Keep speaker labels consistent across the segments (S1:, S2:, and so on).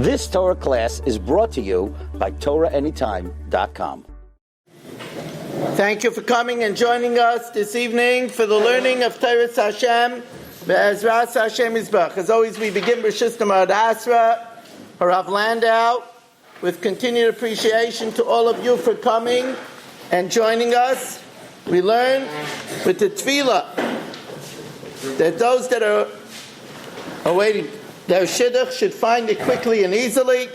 S1: This Torah class is brought to you by TorahAnytime.com.
S2: Thank you for coming and joining us this evening for the learning of Torah Hashem. Be'ezras Hashem Yisbach. As always, we begin B'Shus Tamar Asra, Harav Landau, with continued appreciation to all of you for coming and joining us. We learn with the tefillah that those that are awaiting their shidduch should find it quickly and easily.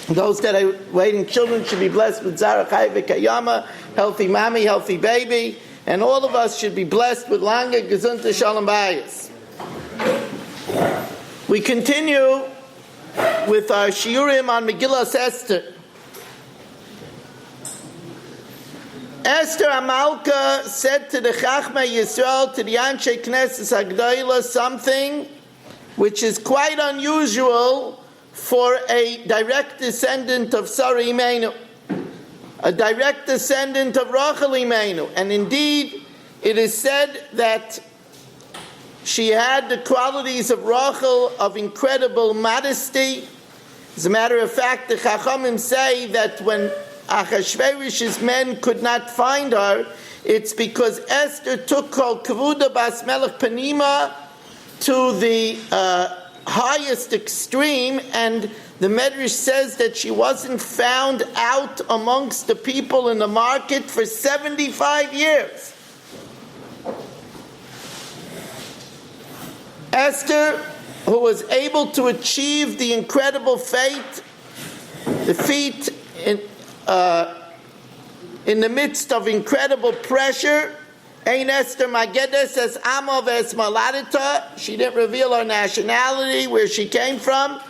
S2: Those that are waiting children should be blessed with Zara Chai V'Kayama, healthy mommy, healthy baby, and all of us should be blessed with Lange Gesundheit Shalom Bayis. We continue with our shiurim on Megillas Esther. Esther Amalka said to the Chachmei Yisrael, to the Anshe Knesset Hagdoila, something which is quite unusual for a direct descendant of Sarah Imenu, a direct descendant of Rachel Imenu. And indeed, it is said that she had the qualities of Rachel of incredible modesty. As a matter of fact, the Chachamim say that when Achashverosh's men could not find her, it's because Esther took her Kvuda Bas Melech Panima to the highest extreme, and the Medrash says that she wasn't found out amongst the people in the market for 75 years. Esther, who was able to achieve the incredible feat in the midst of incredible pressure. Ein Esther Magedes as Amov es Maladita. She didn't reveal her nationality, where she came from,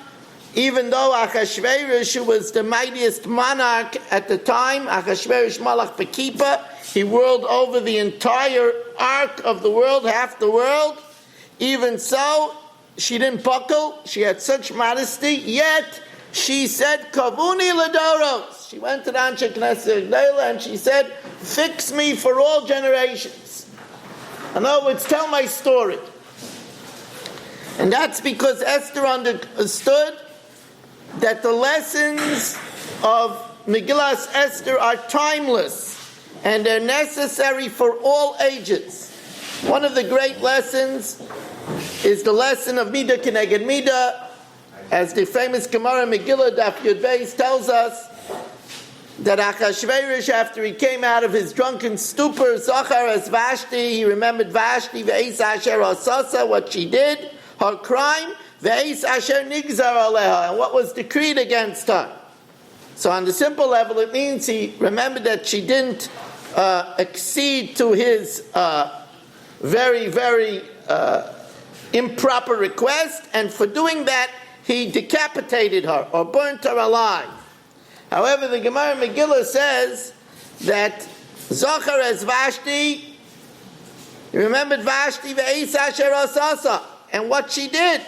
S2: even though Achashverosh, who was the mightiest monarch at the time, Achashverosh Malach Bekipa, he ruled over the entire arc of the world, half the world. Even so, she didn't buckle. She had such modesty, yet she said, Kavuni Ladoros. She went to the Anshe Knesset Hagdoila and she said, fix me for all generations. In other words, tell my story. And that's because Esther understood that the lessons of Megillas Esther are timeless and they're necessary for all ages. One of the great lessons is the lesson of Midah Keneged Midah, as the famous Gemara Megillah Daf Yud Beis tells us that Achashverosh, after he came out of his drunken stupor, Zachar as Vashti, he remembered Vashti, Ve'is Asher Asasa, what she did, her crime, Ve'is Asher Nigzar Aleha, and what was decreed against her. So on the simple level, it means he remembered that she didn't accede to his very, very improper request, and for doing that, he decapitated her or burnt her alive. However, the Gemara Megillah says that Zachar as Vashti, he remembered Vashti ve'is asher asasa, and what she did.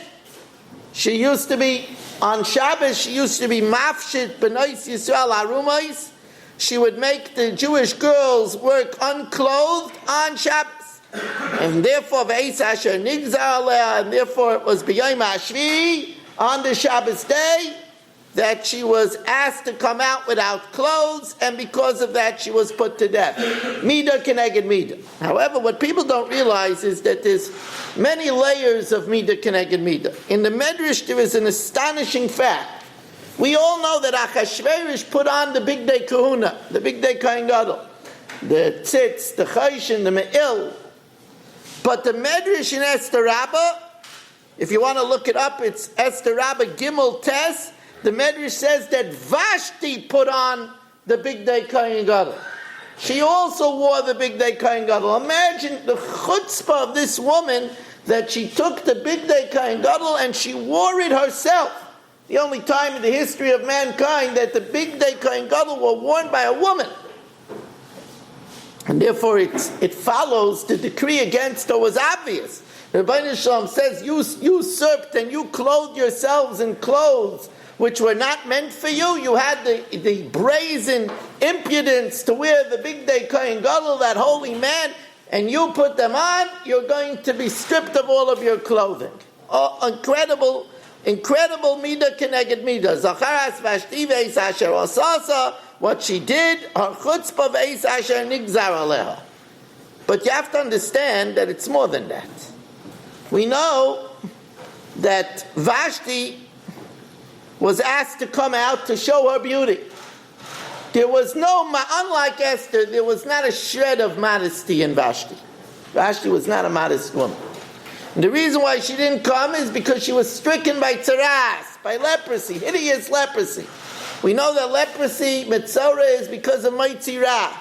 S2: She used to be, on Shabbos, she used to be mafshit b'nois Yisrael harumais. She would make the Jewish girls work unclothed on Shabbos. And therefore, ve'is asher nigzar aleh, and therefore it was b'yom hashvi, on the Shabbos day, that she was asked to come out without clothes, and because of that she was put to death. Midah Keneged Midah. However, what people don't realize is that there's many layers of Midah Keneged Midah. In the Medrash there is an astonishing fact. We all know that Achashverosh put on the big day kahuna, the big day kohen gadol, the tzitz, the chayshin, the me'il. But the Medrash in Esther Rabbah, if you want to look it up, it's Esther Rabbah Gimel Tes. The Medrash says that Vashti put on the big day kohen gadol. She also wore the big day kohen gadol. Imagine the chutzpah of this woman, that she took the big day kohen gadol and she wore it herself. The only time in the history of mankind that the big day kohen gadol were worn by a woman. And therefore it follows the decree against her was obvious. The Rebbeinu Shalom says, you usurped and you clothed yourselves in clothes which were not meant for you. You had the brazen impudence to wear the big day kohen gadol, that holy man, and you put them on, you're going to be stripped of all of your clothing. Oh, incredible incredible midah keneged midah. Zacharas Vashti ve'is asher osasa, what she did, her chutzpah ve'is asher nigzar aleha. But you have to understand that it's more than that. We know that Vashti was asked to come out to show her beauty. There was unlike Esther, there was not a shred of modesty in Vashti. Vashti was not a modest woman. And the reason why she didn't come is because she was stricken by tzaras, by leprosy, hideous leprosy. We know that leprosy, Metzora, is because of Meitzirah.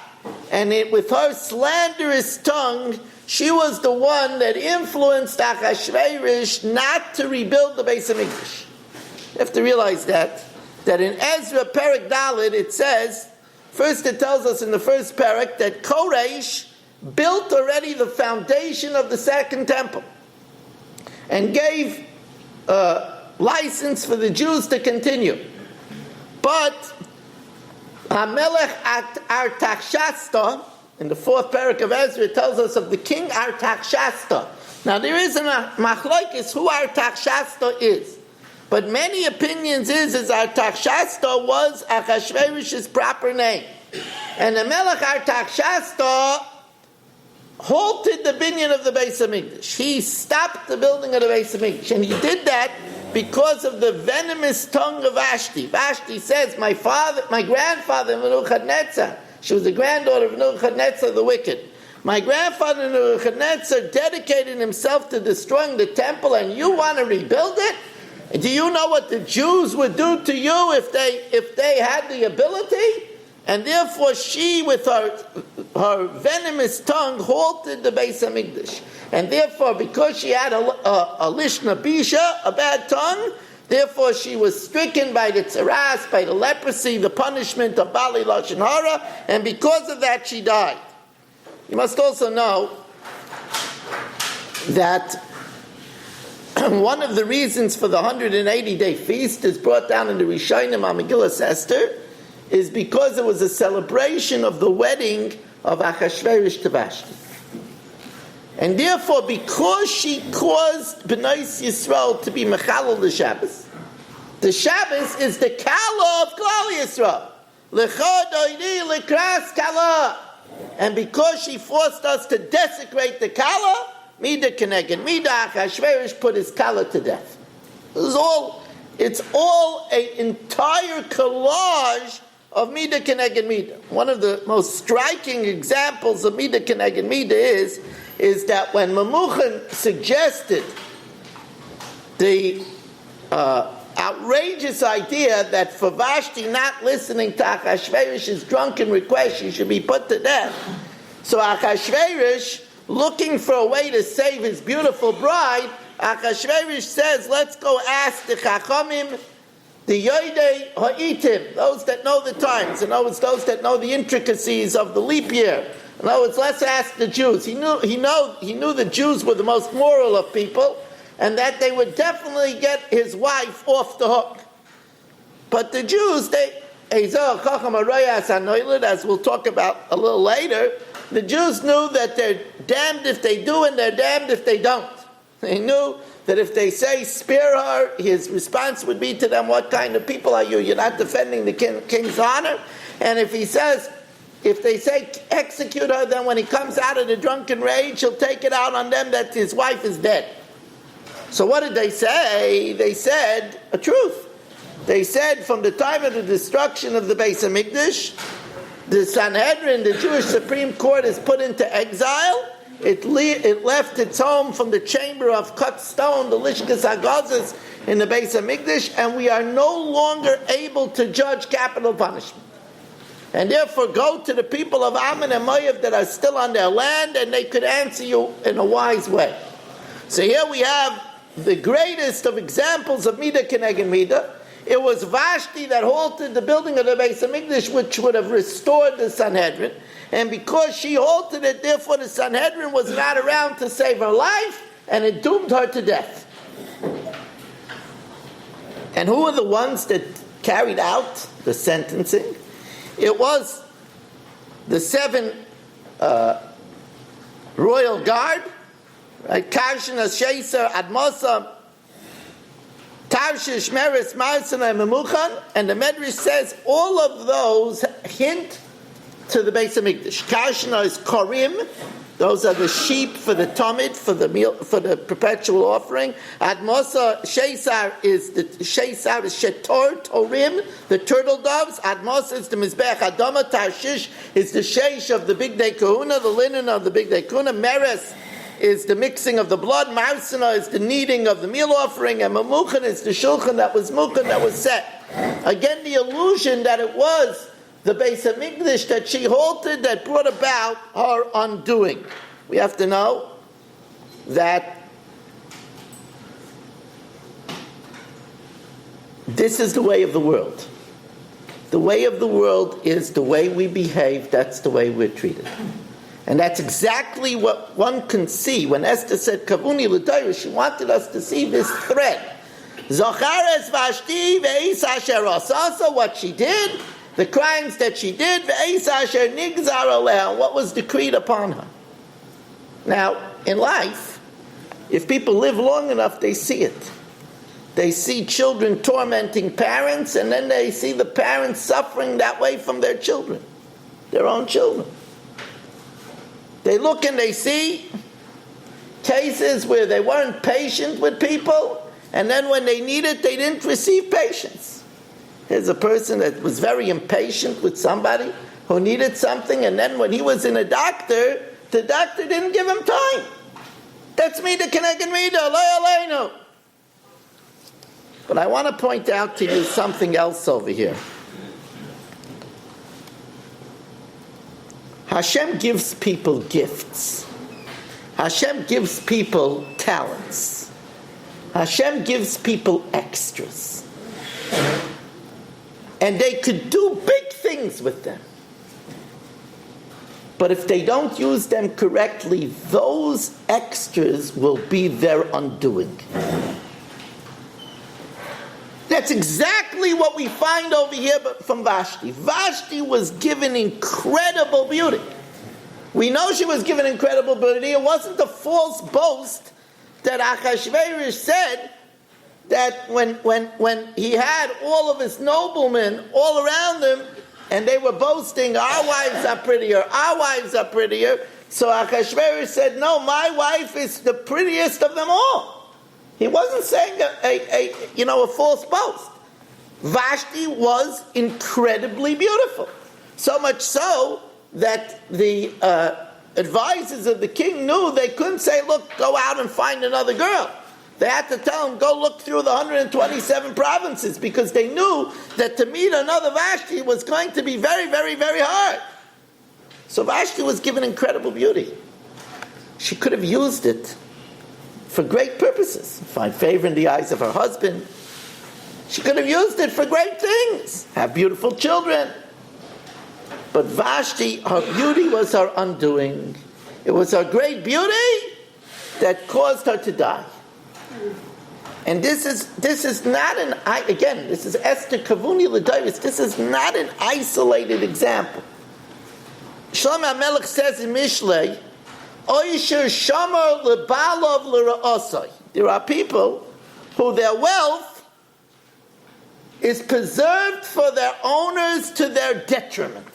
S2: And with her slanderous tongue, she was the one that influenced Achashverosh not to rebuild the Beis HaMikdash. You have to realize that in Ezra Perek Dalet it says, first it tells us in the first Perek that Koresh built already the foundation of the second temple and gave license for the Jews to continue. But HaMelech Artaxshasta, in the fourth parak of Ezra, it tells us of the king Artaxshasta. Now there is a machlokes who Artaxshasta is, but many opinions is Artaxshasta was Achashverosh's proper name, and the Melech Artaxshasta halted the binyan of the Beis HaMikdash. He stopped the building of the Beis HaMikdash, and he did that because of the venomous tongue of Vashti. Vashti says, my grandfather Nebuchadnezzar, she was the granddaughter of Nebuchadnezzar the wicked. My grandfather Nebuchadnezzar dedicated himself to destroying the temple, and you want to rebuild it? Do you know what the Jews would do to you if they had the ability? And therefore she, with her venomous tongue, halted the Beis HaMikdash. And therefore, because she had a lishna bisha, a bad tongue, therefore she was stricken by the tzaras, by the leprosy, the punishment of Bali Lashon Hara, and because of that she died. You must also know that one of the reasons for the 180-day feast is brought down in the Rishonim on Megillas Esther, is because it was a celebration of the wedding of Achashverosh to Vashti. And therefore, because she caused Bnei Yisrael to be mechalel the Shabbos is the kala of Klal Yisrael. L'cha doini l'kras kala. And because she forced us to desecrate the kala, Mida Keneged Mida, Achashverosh put his kala to death. It's all an entire collage of Mida Keneged Mida. One of the most striking examples of Mida Keneged Mida is that when Memuchan suggested the outrageous idea that for Vashti not listening to Achashverosh's drunken request, she should be put to death. So Achashverosh, looking for a way to save his beautiful bride, Achashverosh says, let's go ask the Chachamim, the Yodei Ha'itim, those that know the times, in other words, those that know the intricacies of the leap year. In other words, let's ask the Jews. He knew the Jews were the most moral of people, and that they would definitely get his wife off the hook. But the Jews, as we'll talk about a little later, the Jews knew that they're damned if they do and they're damned if they don't. They knew that if they say, spare her, his response would be to them, what kind of people are you? You're not defending the king's honor. And if they say, execute her, then when he comes out of the drunken rage, he'll take it out on them that his wife is dead. So what did they say? They said a truth. They said from the time of the destruction of the Beis HaMikdash, the Sanhedrin, the Jewish Supreme Court, is put into exile. It left its home from the chamber of cut stone, the Lishkas HaGazas, in the Beis HaMikdash, and we are no longer able to judge capital punishment. And therefore go to the people of Ammon and Moav that are still on their land, and they could answer you in a wise way. So here we have the greatest of examples of Mida Keneged Mida. It was Vashti that halted the building of the Beis HaMikdash, which would have restored the Sanhedrin. And because she halted it, therefore the Sanhedrin was not around to save her life, and it doomed her to death. And who were the ones that carried out the sentencing? It was the 7 royal guard, right? Karshna, Sheser, Admosa, Tarshish, Meres, Marsana, and Memuchan, and the Medrash says all of those hint to the Beis Hamikdash. Karshna is Korim, those are the sheep for the Tamid, for the meal, for the perpetual offering. Admosa, Sheisar is Shetor, Torim, the turtle doves. Admosa is the Mizbech. Adama, Tarshish is the Sheish of the Big Day Kahuna, the linen of the Big Day Kahuna. Meres is the mixing of the blood. Marsana is the kneading of the meal offering. And Memuchan is the Shulchan that was Muchan, that was set. Again, the illusion that it was the Beis Hamikdash that she halted, that brought about her undoing. We have to know that this is the way of the world. The way of the world is the way we behave, that's the way we're treated. And that's exactly what one can see. When Esther said, Kavuni l'Torah, she wanted us to see this thread. Zochares Vashti ve'is asher asasa, what she did, the crimes that she did, what was decreed upon her. Now, in life, if people live long enough, they see it. They see children tormenting parents, and then they see the parents suffering that way from their children, their own children. They look and they see cases where they weren't patient with people, and then when they needed, they didn't receive patience. Here's a person that was very impatient with somebody who needed something, and then when he was in the doctor didn't give him time. That's me, the Keneged Mida, Lo Aleinu. But I want to point out to you something else over here. Hashem gives people gifts. Hashem gives people talents. Hashem gives people extras. And they could do big things with them. But if they don't use them correctly, those extras will be their undoing. That's exactly what we find over here from Vashti. Vashti was given incredible beauty. We know she was given incredible beauty. It wasn't a false boast that Achashverosh said that when he had all of his noblemen all around him, and they were boasting, our wives are prettier, our wives are prettier. So Achashverosh said, no, my wife is the prettiest of them all. He wasn't saying a false boast. Vashti was incredibly beautiful. So much so that the advisors of the king knew they couldn't say, look, go out and find another girl. They had to tell him, go look through the 127 provinces, because they knew that to meet another Vashti was going to be very, very, very hard. So Vashti was given incredible beauty. She could have used it for great purposes. Find favor in the eyes of her husband. She could have used it for great things. Have beautiful children. But Vashti, her beauty was her undoing. It was her great beauty that caused her to die. And this is not this is Esther Kavuni L'Dairis. This is not an isolated example. Shlomo HaMelech says in Mishlei, Oisher Shamar Lebalov L'Ra'osai. There are people who their wealth is preserved for their owners to their detriment.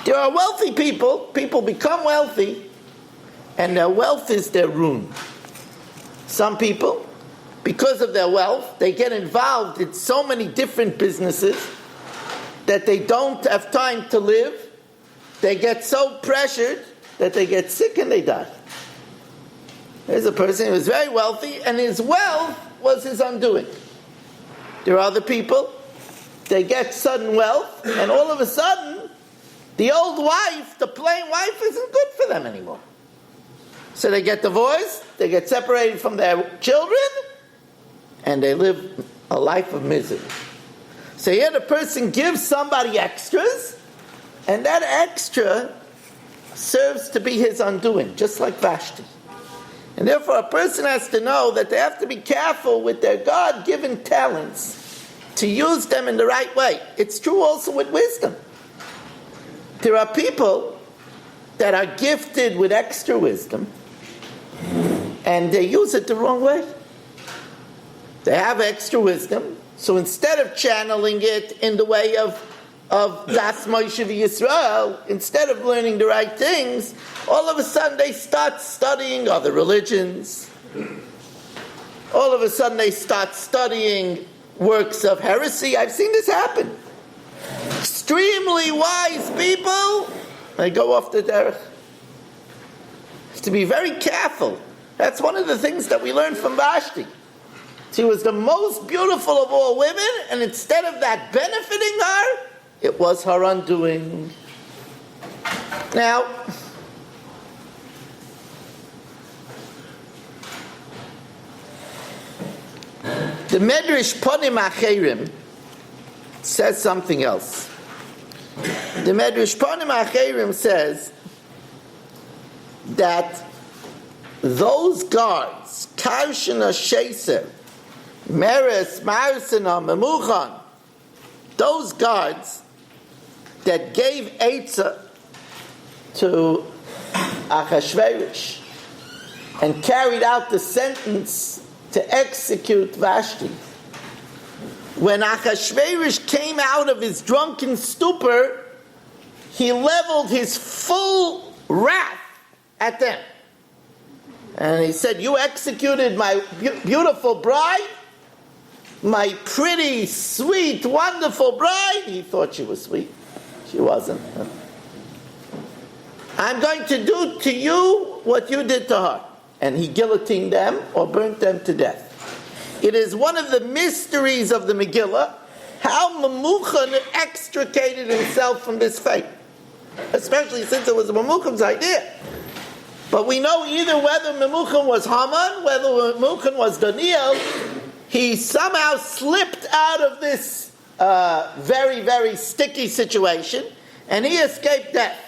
S2: There are wealthy people become wealthy, and their wealth is their ruin. Some people, because of their wealth, they get involved in so many different businesses that they don't have time to live. They get so pressured that they get sick and they die. There's a person who was very wealthy, and his wealth was his undoing. There are other people, they get sudden wealth, and all of a sudden, the old wife, the plain wife, isn't good for them anymore. So they get divorced, they get separated from their children, and they live a life of misery. So here the person gives somebody extras, and that extra serves to be his undoing, just like Vashti. And therefore a person has to know that they have to be careful with their God-given talents to use them in the right way. It's true also with wisdom. There are people that are gifted with extra wisdom, and they use it the wrong way. They have extra wisdom. So instead of channeling it in the way of Das Moshe Yisrael, instead of learning the right things, all of a sudden they start studying other religions. All of a sudden they start studying works of heresy. I've seen this happen. Extremely wise people, they go off the derech. Have to be very careful. That's one of the things that we learned from Vashti. She was the most beautiful of all women, and instead of that benefiting her, it was her undoing. Now, the Medrash Ponim Acherim says something else. The Medrash Ponim Acherim says that those guards, Karshina Sheser, Meres, Marsina, Memuchan, those guards that gave Eitzah to Achashverosh and carried out the sentence to execute Vashti. When Achashverosh came out of his drunken stupor, he leveled his full wrath at them. And he said, you executed my beautiful bride, my pretty, sweet, wonderful bride. He thought she was sweet. She wasn't. I'm going to do to you what you did to her. And he guillotined them or burnt them to death. It is one of the mysteries of the Megillah how Memuchan extricated himself from this fate. Especially since it was Memuchan's idea. But we know either whether Memuchan was Haman, whether Memuchan was Daniel, he somehow slipped out of this very, very sticky situation, and he escaped death.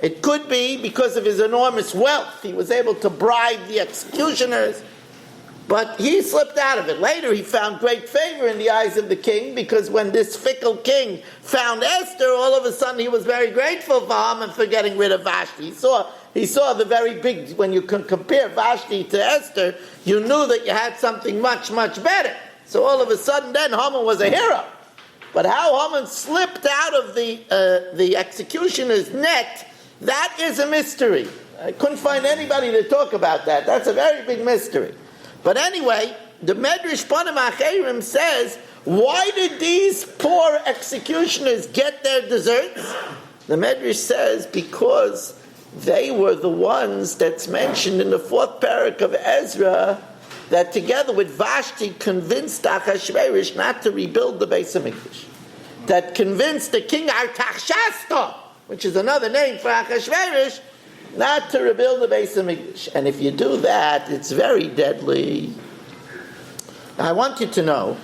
S2: It could be because of his enormous wealth. He was able to bribe the executioners, but he slipped out of it. Later he found great favor in the eyes of the king, because when this fickle king found Esther, all of a sudden he was very grateful for Haman for getting rid of Vashti. He saw the very big, when you can compare Vashti to Esther, you knew that you had something much, much better. So all of a sudden then Haman was a hero. But how Haman slipped out of the executioner's net, that is a mystery. I couldn't find anybody to talk about that. That's a very big mystery. But anyway, the Medrash Ponim Acherim says, why did these poor executioners get their deserts? The Medrash says, because they were the ones that's mentioned in the 4th parak of Ezra, that together with Vashti convinced Achashverosh not to rebuild the Beis HaMikdash. That convinced the king Artaxerxes, which is another name for Achashverosh, not to rebuild the Beis HaMikdash. And if you do that, it's very deadly. Now, I want you to know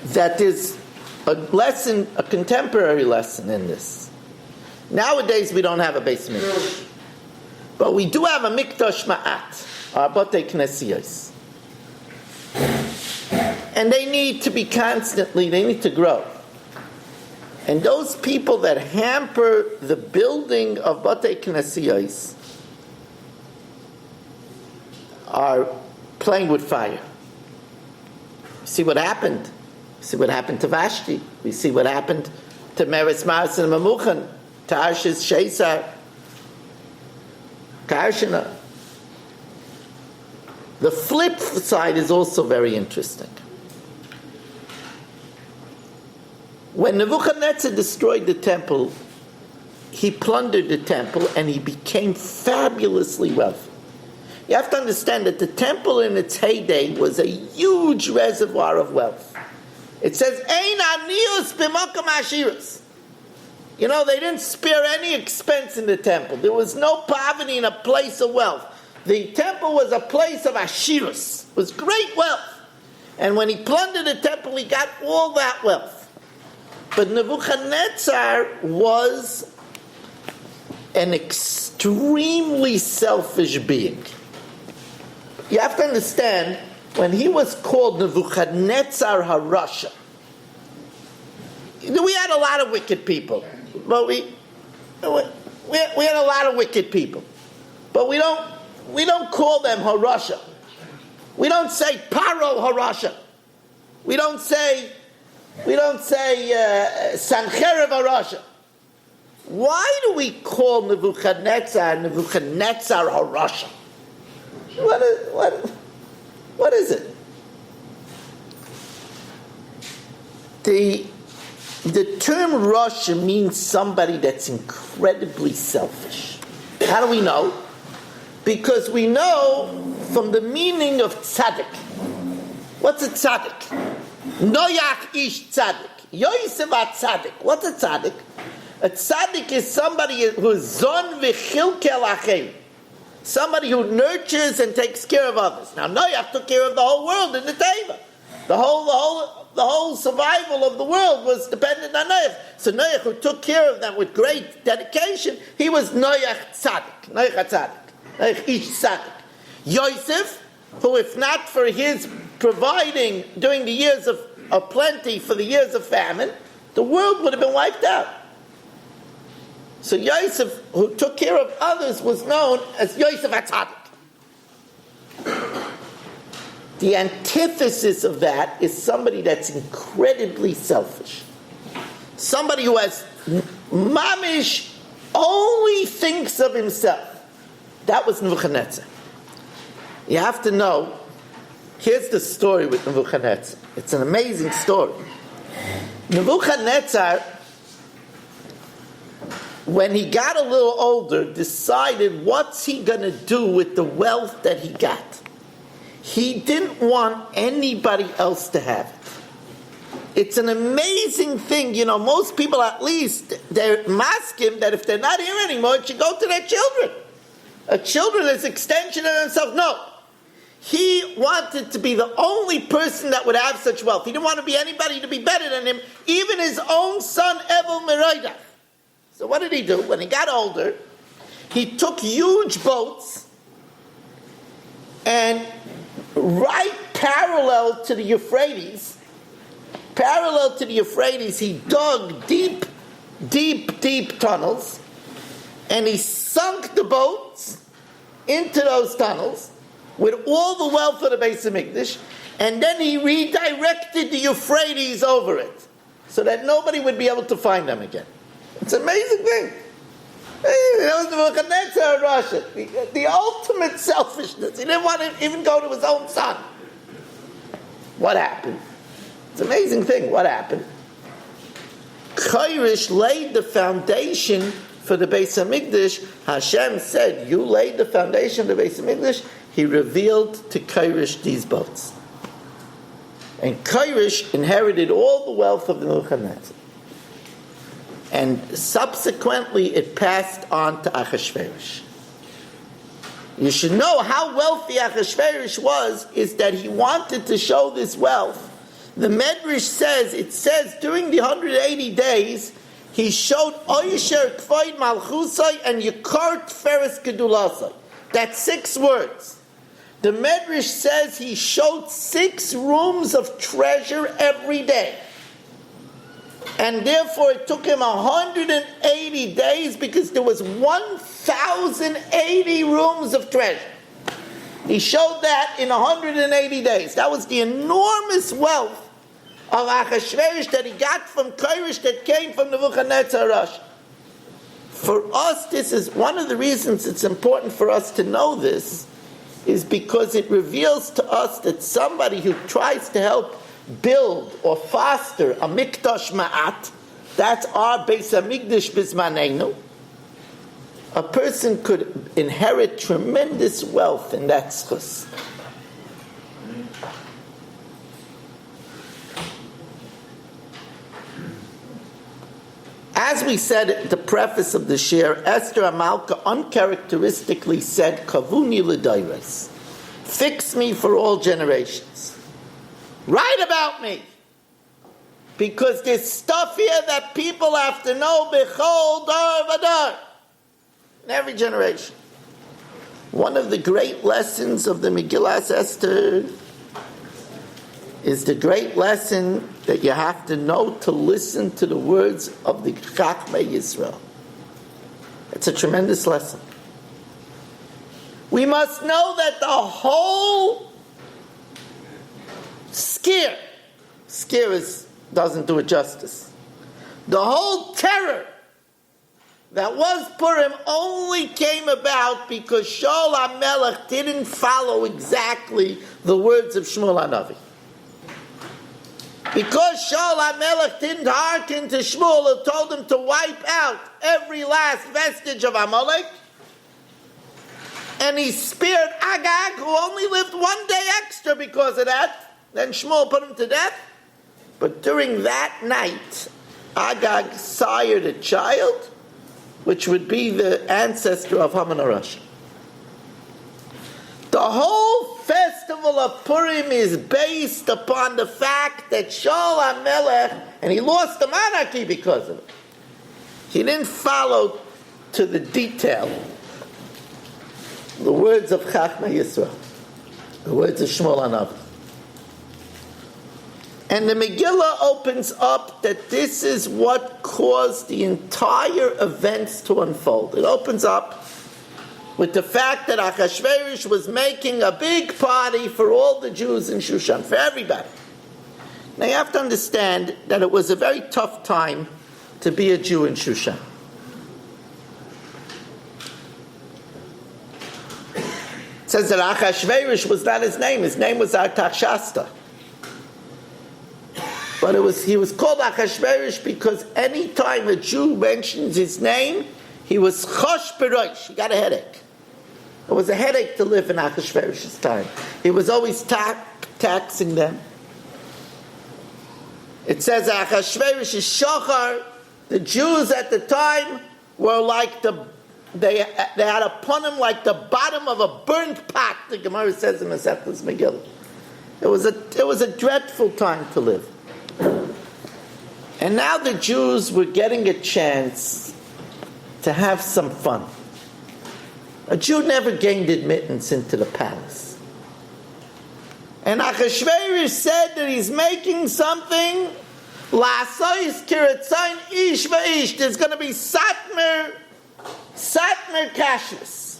S2: that there's a lesson, a contemporary lesson in this. Nowadays, we don't have a Beis HaMikdash. But we do have a Mikdash Ma'at, our Batei Knesiyos. And they need to be constantly, they need to grow. And those people that hamper the building of Batei Knesiyos are playing with fire. See what happened? See what happened to Vashti. We see what happened to Meres, Mars, and Memuchan, Tarshish, Shesar, Karshina. The flip side is also very interesting. When Nebuchadnezzar destroyed the temple, he plundered the temple and he became fabulously wealthy. You have to understand that the temple in its heyday was a huge reservoir of wealth. It says, Ein anius b'makom ashirus. You know, they didn't spare any expense in the temple. There was no poverty in a place of wealth. The temple was a place of ashirus. It was great wealth. And when he plundered the temple, he got all that wealth. But Nebuchadnezzar was an extremely selfish being. You have to understand, when he was called Nebuchadnezzar HaRasha, we had a lot of wicked people. But we had a lot of wicked people. But we don't call them HaRasha. We don't say Paro Harasha. We don't say Sancherev Harasha. Why do we call Nebuchadnezzar Harasha? What is it? The term Rasha means somebody that's incredibly selfish. How do we know? Because we know from the meaning of tzaddik. What's a tzaddik? Noach ish tzaddik. Yosef tzaddik. What's a tzaddik? A tzaddik is somebody who's zon v'chilkel achem. Somebody who nurtures and takes care of others. Now Noach took care of the whole world in the Teva. The whole survival of the world was dependent on Noach. So Noach, who took care of them with great dedication, he was Noach tzaddik. Noach tzaddik. Noach ish tzaddik. Yosef, who if not for his providing during the years of plenty for the years of famine, the world would have been wiped out. So Yosef, who took care of others, was known as Yosef HaTzadik. The antithesis of that is somebody that's incredibly selfish. Somebody who has mamish, only thinks of himself. That was Nebuchadnezzar. You have to know, here's the story with Nebuchadnezzar. It's an amazing story. Nebuchadnezzar, when he got a little older, decided what's he going to do with the wealth that he got. He didn't want anybody else to have it. It's an amazing thing. You know, most people at least, they're masking that if they're not here anymore, it should go to their children. A children is extension of themselves. No. He wanted to be the only person that would have such wealth. He didn't want to be anybody to be better than him, even his own son, Evel Meroidach. So what did he do? When he got older, he took huge boats and right parallel to the Euphrates, he dug deep tunnels, and he sunk the boats into those tunnels with all the wealth of the Beis Hamikdash, and then he redirected the Euphrates over it, so that nobody would be able to find them again. It's an amazing thing. That was Nebuchadnezzar in Russia. The ultimate selfishness. He didn't want to even go to his own son. What happened? It's an amazing thing. What happened? Koresh laid the foundation for the Beis Hamikdash. Hashem said, you laid the foundation of the Beis Hamikdash. He revealed to Koresh these boats. And Koresh inherited all the wealth of Nebuchadnezzar. And subsequently it passed on to Achashverosh. You should know how wealthy Achashverosh was, is that he wanted to show this wealth. The Medrash says, during the 180 days, he showed Oyesher Kvoid Malchusai and Yekart Feres Kedulasai. That's 6 words. The Medrash says he showed 6 rooms of treasure every day. And therefore it took him 180 days because there was 1,080 rooms of treasure. He showed that in 180 days. That was the enormous wealth of Achashverosh that he got from Koresh that came from Nebuchadnezzar Rush. For us, this is one of the reasons it's important for us to know this, is because it reveals to us that somebody who tries to help build or foster a mikdash ma'at, that's our Beis Hamikdash bismanenu, a person could inherit tremendous wealth in that schus. As we said at the preface of the shir, Esther Amalka uncharacteristically said, Kavuni l'dayros, fix me for all generations. Write about me. Because there's stuff here that people have to know, bechol dar vadar, in every generation. One of the great lessons of the Megillas Esther is the great lesson that you have to know to listen to the words of the Chachmei Yisrael. It's a tremendous lesson. We must know that the whole scare doesn't do it justice. The whole terror that was Purim only came about because Shaul HaMelech didn't follow exactly the words of Shmuel HaNavi. Because Shaul HaMelech didn't hearken to Shmuel, who told him to wipe out every last vestige of Amalek, and he spared Agag, who only lived 1 day extra because of that. Then Shmuel put him to death. But during that night, Agag sired a child, which would be the ancestor of Haman HaRasha. The whole festival of Purim is based upon the fact that Shaul HaMelech, and he lost the monarchy because of it. He didn't follow to the detail the words of Chachmei Yisrael, the words of Shmuel HaNavi. And the Megillah opens up that this is what caused the entire events to unfold. It opens up with the fact that Achashverosh was making a big party for all the Jews in Shushan, for everybody. Now you have to understand that it was a very tough time to be a Jew in Shushan. It says that Achashverosh was not his name was Artaxerxes. But he was called Achashverosh because any time a Jew mentions his name, he was chosh berosh. He got a headache. It was a headache to live in Achashverosh's time. He was always taxing them. It says Achashverosh is shachar. The Jews at the time were like they had upon him like the bottom of a burnt pot. The Gemara says in Masechtas Megillah. It was a dreadful time to live. And now the Jews were getting a chance to have some fun. A Jew never gained admittance into the palace. And Achashverosh said that he's making something. La'asayis kiratzayin ish va'ish. There's going to be satmer kashrus.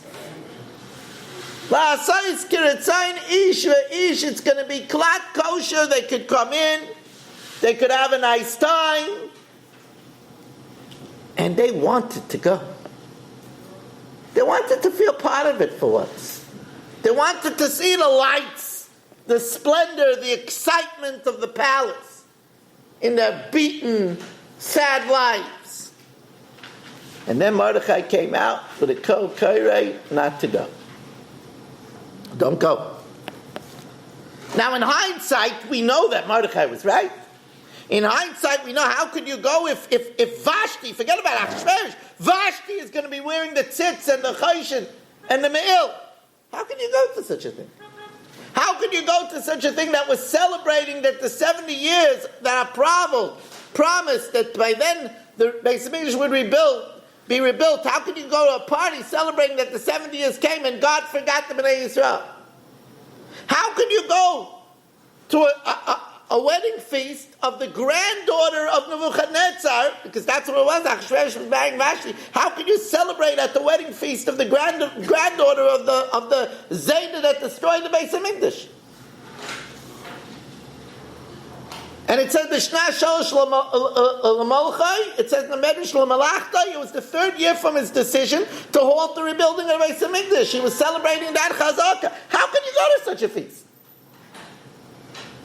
S2: La'asayis kiratzayin ish va'ish. It's going to be klat kosher. They could come in. They could have a nice time. And they wanted to go. They wanted to feel part of it for once. They wanted to see the lights, the splendor, the excitement of the palace in their beaten, sad lives. And then Mordechai came out with a kol koreh not to go. Don't go. Now in hindsight, we know that Mordechai was right. In hindsight, we know how could you go if Vashti, forget about Achashverosh, Vashti is going to be wearing the tzitz and the choshen and the me'il. How could you go to such a thing? How could you go to such a thing that was celebrating that the 70 years that are promised that by then the Beis Hamikdash would be rebuilt? How could you go to a party celebrating that the 70 years came and God forgot the Bnei Yisrael? How could you go to a wedding feast of the granddaughter of Nebuchadnezzar, because that's what it was, Achashverosh was marrying Vashti. How can you celebrate at the wedding feast of the granddaughter of the Zayda that destroyed the Beis Hamikdash? And it says, B'shna shalosh l'molchai, it says, Nemedesh l'malachtai, it was the 3rd year from his decision to halt the rebuilding of the Beis Hamikdash. He was celebrating that chazaka. How can you go to such a feast?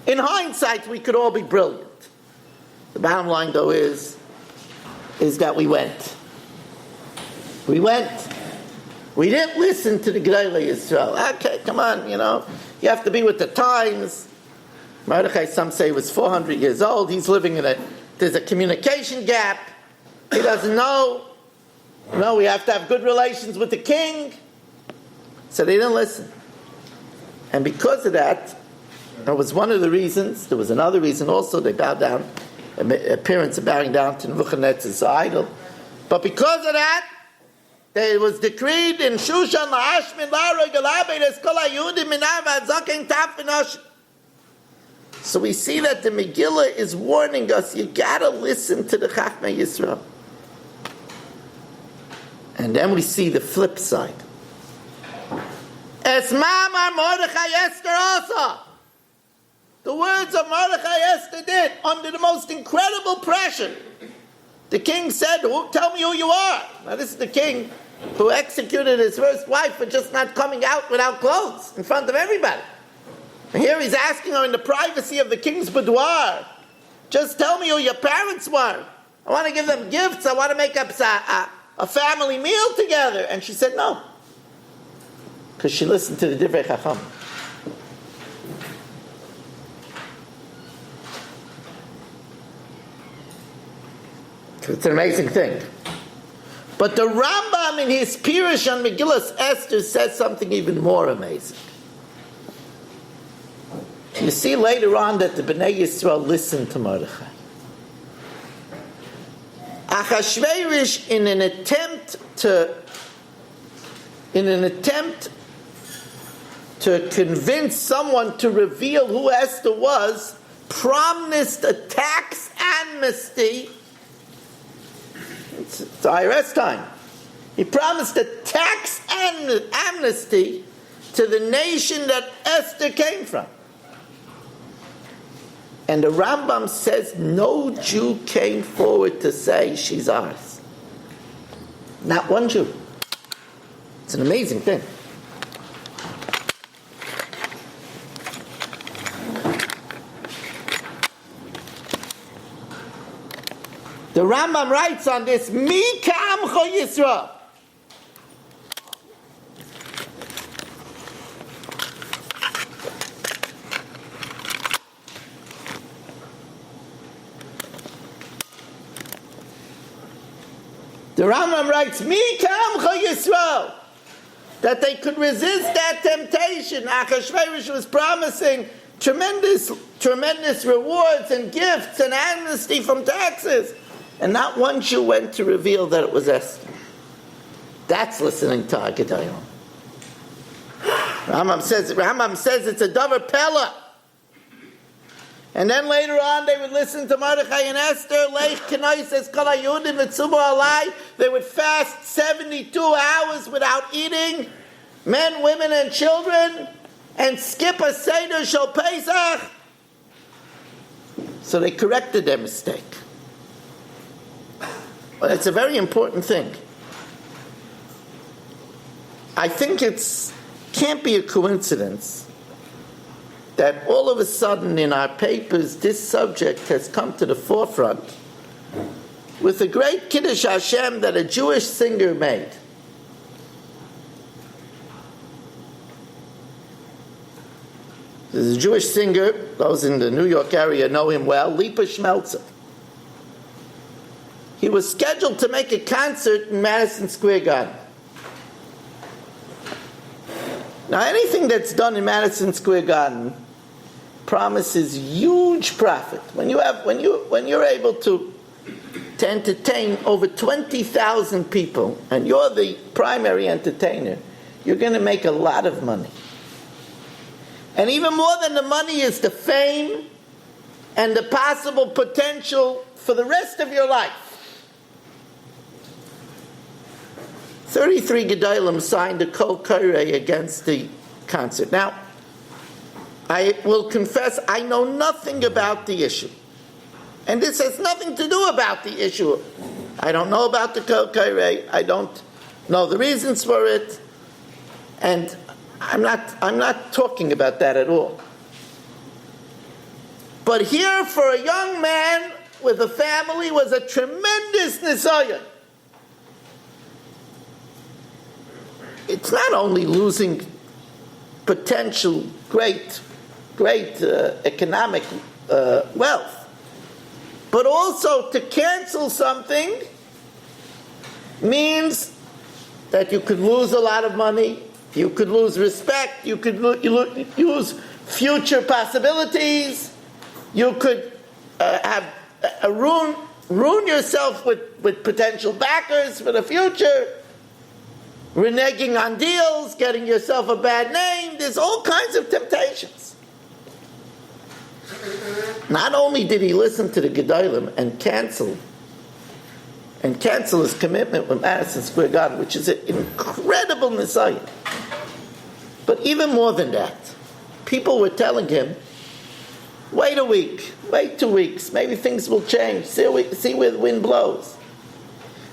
S2: In hindsight, we could all be brilliant. The bottom line, though, is that we went. We went. We didn't listen to the Gedolei Yisrael. Okay, come on, you have to be with the times. Mordechai, some say, was 400 years old. He's living there's a communication gap. He doesn't know. We have to have good relations with the king. So they didn't listen. And because of that, that was one of the reasons. There was another reason also. They bowed down, appearance of bowing down to Nebuchadnezzar's idol. But because of that, it was decreed in Shushan la'ashmin la'aroi galabed es kol ha'yudim minav ha'zaken taf v'nosh. So we see that the Megillah is warning us, you gotta listen to the Chachmei Yisrael. And then we see the flip side. Es mamar Mordechai Esther also. the words of Mordechai Esther did under the most incredible pressure. The king said, tell me who you are. Now this is the king who executed his first wife for just not coming out without clothes in front of everybody. And here he's asking her in the privacy of the king's boudoir, just tell me who your parents were. I want to give them gifts. I want to make up a family meal together. And she said no. Because she listened to the Divrei Chacham. It's an amazing thing. But the Rambam in his Pirush on Megillas Esther says something even more amazing. You see later on that the Bnei Yisrael listened to Mordechai. Achashverosh, in an attempt to convince someone to reveal who Esther was, promised a tax amnesty. It's IRS time. He promised a tax amnesty to the nation that Esther came from. And the Rambam says no Jew came forward to say she's ours. Not one Jew. It's an amazing thing. The Rambam writes on this, Mi ka'amcho Yisrael. The Rambam writes, Mi ka'amcho Yisrael. That they could resist that temptation. Achashverosh was promising tremendous rewards and gifts and amnesty from taxes. And not one Jew went to reveal that it was Esther. That's listening to Agadayon. Rambam says it's a davar pella. And then later on they would listen to Mordechai and Esther. Leich Kenai says Kol HaYudim Mitzubo Alai. They would fast 72 hours without eating, men, women, and children, and skip a Seder Shel Pesach. So they corrected their mistake. Well, it's a very important thing. I think can't be a coincidence that all of a sudden in our papers this subject has come to the forefront with a great Kiddush Hashem that a Jewish singer made. There's a Jewish singer, those in the New York area know him well, Lipa Schmelzer. He was scheduled to make a concert in Madison Square Garden. Now, anything that's done in Madison Square Garden promises huge profit. When you're able to entertain over 20,000 people, and you're the primary entertainer, you're going to make a lot of money. And even more than the money is the fame and the possible potential for the rest of your life. 33 Gedolim signed a kol koreh against the concert. Now, I will confess I know nothing about the issue. And this has nothing to do about the issue. I don't know about the kol koreh. I don't know the reasons for it. And I'm not talking about that at all. But here for a young man with a family was a tremendous nisayon. It's not only losing potential great economic wealth, but also to cancel something means that you could lose a lot of money, you could lose respect, you could lose future possibilities, you could ruin yourself with potential backers for the future. Reneging on deals, getting yourself a bad name. There's all kinds of temptations. Not only did he listen to the Gedolim and cancel his commitment with Madison Square Garden, which is an incredible nisayon, but even more than that, people were telling him Wait a week. Wait 2 weeks. Maybe things will change. See where the wind blows.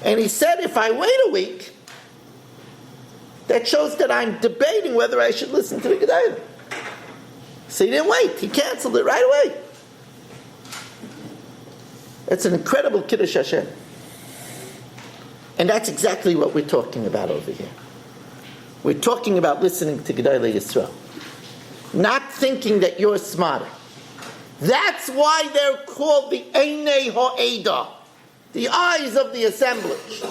S2: And he said, if I wait a week, that shows that I'm debating whether I should listen to the Gedalim. So he didn't wait. He canceled it right away. It's an incredible Kiddush Hashem. And that's exactly what we're talking about over here. We're talking about listening to Gedolei Yisrael. Not thinking that you're smarter. That's why they're called the Einei Ha'eda, the eyes of the assemblage.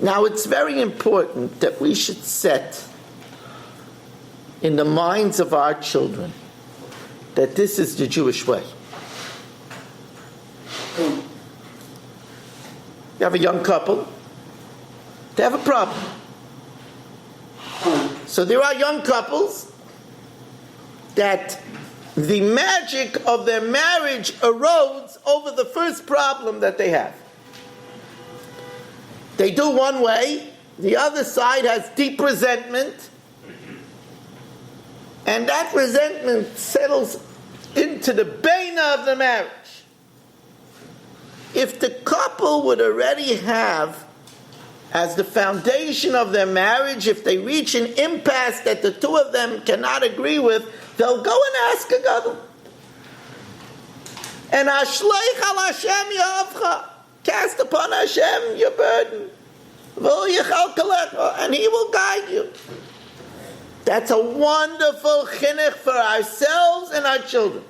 S2: Now it's very important that we should set in the minds of our children that this is the Jewish way. You have a young couple, they have a problem. So there are young couples that the magic of their marriage erodes over the first problem that they have. They do one way, the other side has deep resentment, and that resentment settles into the bina of the marriage. If the couple would already have, as the foundation of their marriage, if they reach an impasse that the two of them cannot agree with, they'll go and ask a gadol. And Ashleich al Hashem Yahavcha, cast upon Hashem your burden, and He will guide you. That's a wonderful chinuch for ourselves and our children.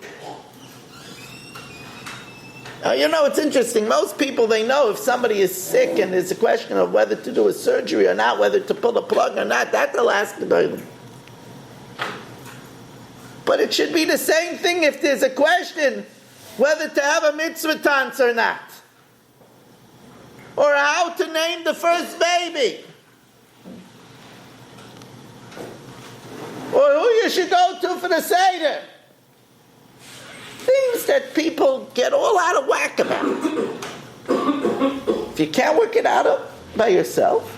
S2: Now, it's interesting. Most people, they know if somebody is sick and there's a question of whether to do a surgery or not, whether to pull a plug or not, that they'll ask the Doilim. But it should be the same thing if there's a question whether to have a mitzvah tance or not. Or how to name the first baby. Or who you should go to for the Seder. Things that people get all out of whack about. If you can't work it out by yourself,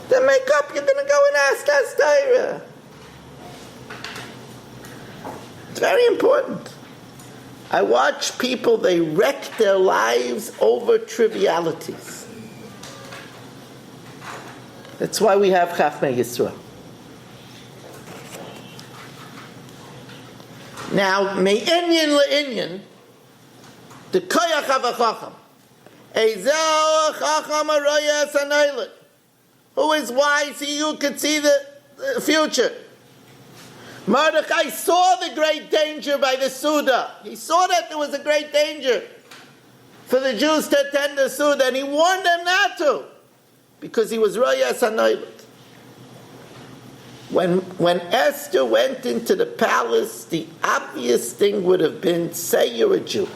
S2: then make up. You're going to go and ask Esther. It's very important. I watch people, they wreck their lives over trivialities. That's why we have Chafmei Yisrael. Now, me'inyan le'inyan, the koyach of a chacham. Ezel chacham arayas anaylet. Who is wise? He who could see the future. Mordechai saw the great danger by the Suda. He saw that there was a great danger for the Jews to attend the Suda, and he warned them not to, because he was rayas anaylet. When Esther went into the palace, the obvious thing would have been, say you're a Jew.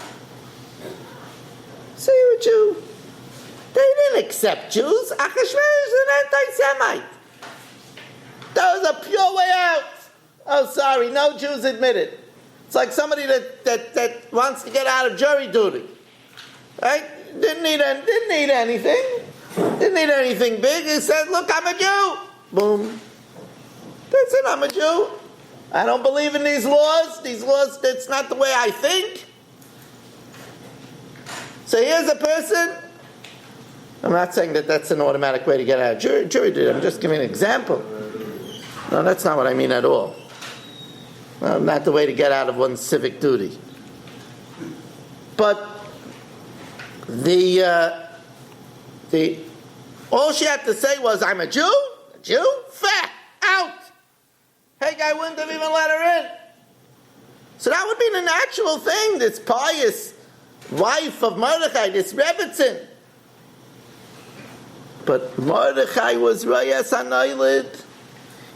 S2: Say you're a Jew. They didn't accept Jews. Achashverosh is an anti-Semite. That was a pure way out. Oh, sorry, no Jews admitted. It's like somebody that wants to get out of jury duty. Right? Didn't need anything. Didn't need anything big. He said, look, I'm a Jew. Boom. That's it, I'm a Jew. I don't believe in these laws. These laws, that's not the way I think. So here's a person. I'm not saying that that's an automatic way to get out of jury duty. I'm just giving an example. No, that's not what I mean at all. Well, not the way to get out of one's civic duty. But all she had to say was, I'm a Jew? A Jew? Fat! Out! Haggai wouldn't have even let her in. So that would be the natural thing, this pious wife of Mordechai, this Rebbetzin. But Mordechai was Rayas HaNoiled.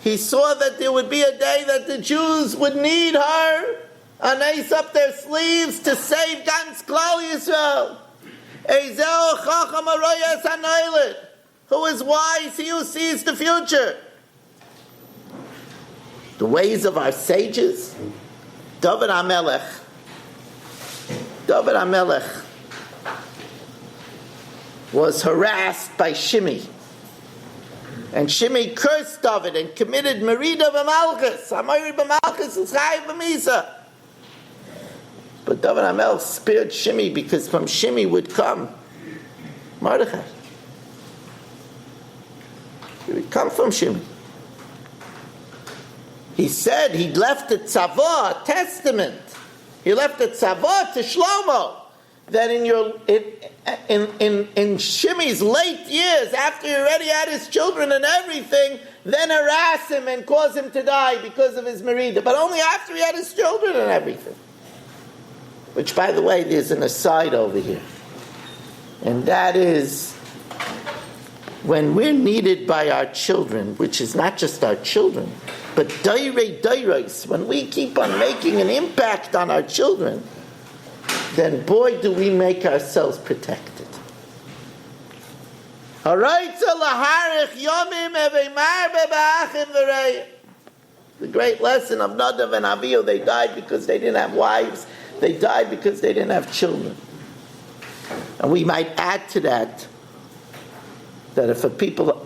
S2: He saw that there would be a day that the Jews would need her and ace up their sleeves to save Gans Klal Yisrael. Ezel Chacham Rayas HaNoiled. Who is wise? He who sees the future. The ways of our sages. David HaMelech was harassed by Shimei. And Shimei cursed David and committed Merida b'malchus. Amori b'malchus is chayiv b'misa. But David HaMelech spared Shimei because from Shimei would come Mordechai. He would come from Shimei. He said he left a tzavah, a testament. He left a tzavah to Shlomo that in Shimei's late years, after he already had his children and everything, then harass him and cause him to die because of his merida. But only after he had his children and everything. Which, by the way, there's an aside over here. And that is, when we're needed by our children, which is not just our children, but dairais, when we keep on making an impact on our children, then boy, do we make ourselves protected. The great lesson of Nadav and Avihu, they died because they didn't have wives. They died because they didn't have children. And we might add to that if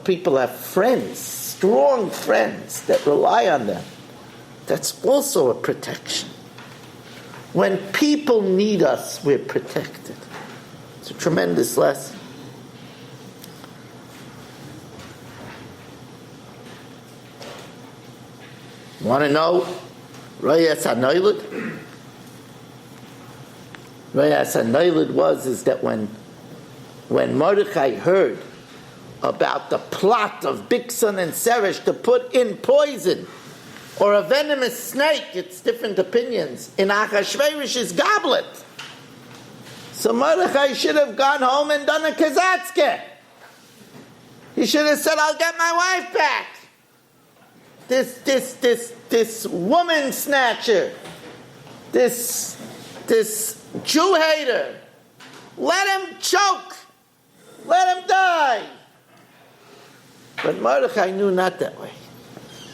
S2: people have friends, strong friends that rely on them, that's also a protection. When people need us, we're protected. It's a tremendous lesson. Want to know Rayas HaNoiled? Rayas HaNoiled is that when Mordechai heard about the plot of Bigsan and Seresh to put in poison or a venomous snake, it's different opinions, in Achashverosh's goblet. So Mordechai should have gone home and done a kazatzke. He should have said, I'll get my wife back. This woman snatcher, this Jew hater, let him choke, let him die. But Mordechai knew not that way.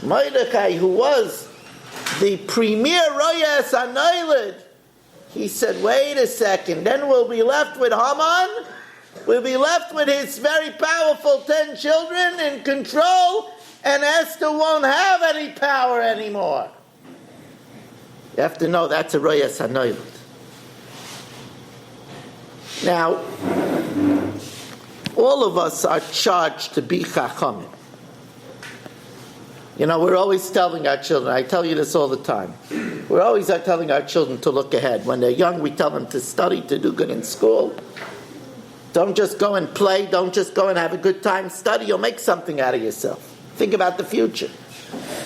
S2: Mordechai, who was the premier Royas HaNoiled, he said, wait a second, then we'll be left with Haman, we'll be left with his very powerful 10 children in control, and Esther won't have any power anymore. You have to know that's a Royas HaNoiled. Now, all of us are charged to be chachamim. You know, we're always telling our children, I tell you this all the time, we're always telling our children to look ahead. When they're young, we tell them to study, to do good in school. Don't just go and play, don't just go and have a good time. Study, you'll make something out of yourself. Think about the future.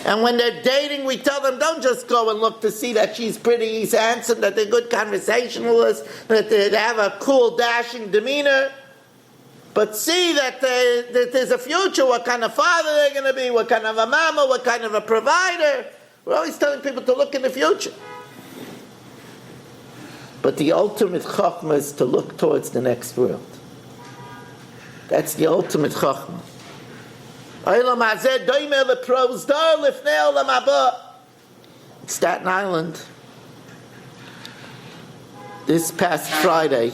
S2: And when they're dating, we tell them, don't just go and look to see that she's pretty, he's handsome, that they're good conversationalists, that they have a cool, dashing demeanor. But see that there's a future, what kind of father they're going to be, what kind of a mama, what kind of a provider. We're always telling people to look in the future. But the ultimate chachma is to look towards the next world. That's the ultimate chachma. Staten Island, this past Friday,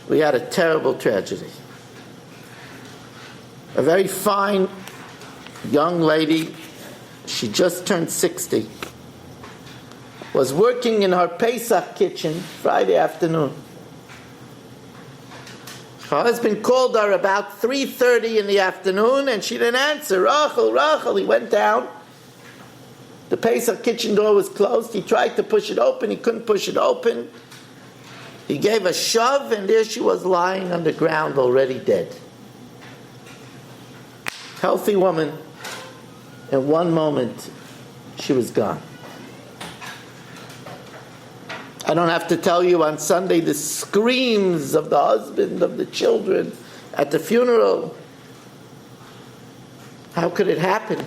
S2: we had a terrible tragedy. A very fine young lady, she just turned 60, was working in her Pesach kitchen Friday afternoon. Her husband called her about 3:30 in the afternoon and she didn't answer. Rachel, he went down. The Pesach kitchen door was closed. He tried to push it open. He couldn't push it open. He gave a shove, and there she was lying on the ground, already dead. Healthy woman. In one moment, she was gone. I don't have to tell you, on Sunday, the screams of the husband, of the children, at the funeral. How could it happen?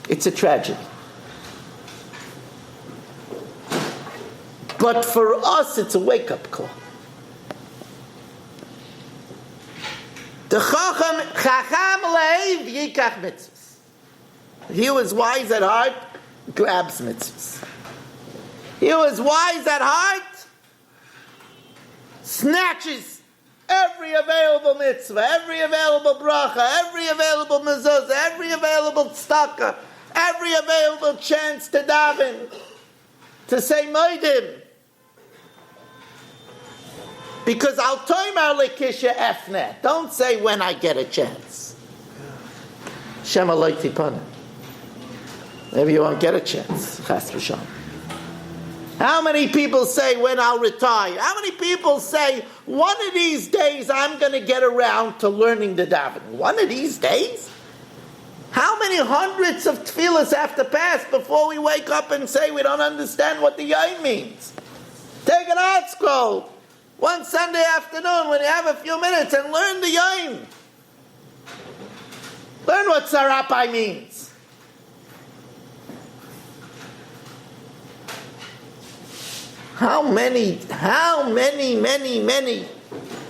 S2: It's a tragedy. But for us, it's a wake-up call. The chacham leiv yikach mitzvahs. He who is wise at heart grabs mitzvahs. He who is wise at heart snatches every available mitzvah, every available bracha, every available mezuzah, every available tzedakah, every available chance to daven, to say moedim. Because I'll toimer lekisha efne. Don't say when I get a chance. Shema loy tipana. Maybe you won't get a chance. Chas v'shalom. How many people say when I'll retire? How many people say one of these days I'm going to get around to learning the davening? One of these days? How many hundreds of tefillahs have to pass before we wake up and say we don't understand what the yain means? Take an art scroll one Sunday afternoon when you have a few minutes and learn the yain. Learn what sarapai means. How many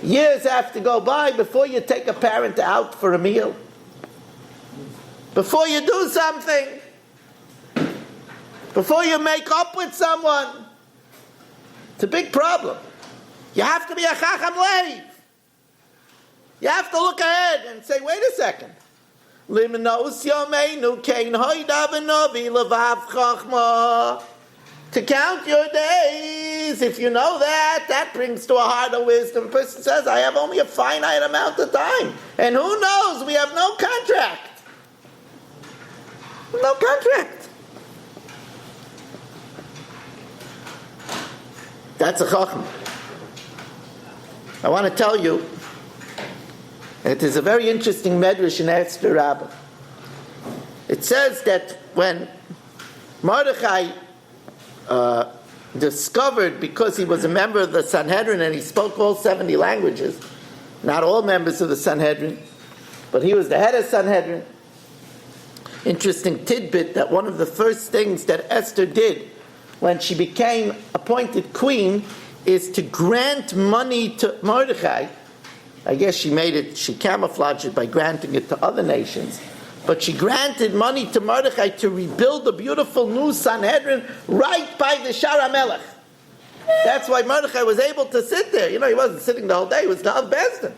S2: years have to go by before you take a parent out for a meal? Before you do something? Before you make up with someone? It's a big problem. You have to be a chacham leiv. You have to look ahead and say, wait a second. Limnos yomeinu kein hoida v'novi levav chachma. To count your days, if you know that, that brings to a heart of wisdom. A person says, I have only a finite amount of time. And who knows, we have no contract. No contract. That's a chacham. I want to tell you, it is a very interesting medrash in Esther Rabbah. It says that when Mordechai discovered, because he was a member of the Sanhedrin and he spoke all 70 languages, not all members of the Sanhedrin, but he was the head of Sanhedrin. Interesting tidbit that one of the first things that Esther did when she became appointed queen is to grant money to Mordechai. I guess she camouflaged it by granting it to other nations. But she granted money to Mordechai to rebuild the beautiful new Sanhedrin right by the Shar HaMelech. That's why Mordechai was able to sit there. He wasn't sitting the whole day, he was the Av Bezdin.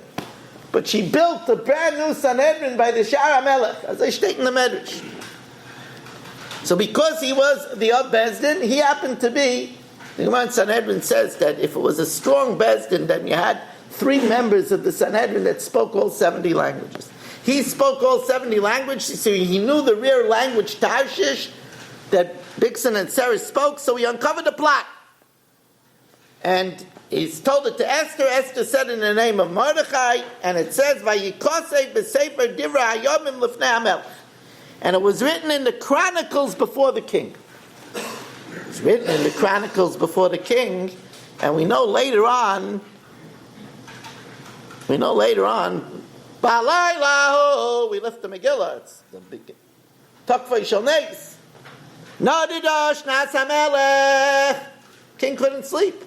S2: But she built a brand new Sanhedrin by the Shar HaMelech, as I state in the Medrash. So because he was the Av Bezdin, he happened to be, the Gemara in Sanhedrin says that if it was a strong Bezdin, then you had 3 members of the Sanhedrin that spoke all 70 languages. He spoke all 70 languages, so he knew the rear language Tarshish that Bixen and Sarah spoke, so he uncovered the plot. And he's told it to Esther. Esther said in the name of Mordechai, and it says, Vayikosei b'sefer divrei hayomim lifnei hamelech. And it was written in the Chronicles before the king. It was written in the Chronicles before the king, and we know later on, Balaylahu, we lift the Megillah. It's the big Takvay Shal Neis. Nadidash Nas HaMelech. King couldn't sleep.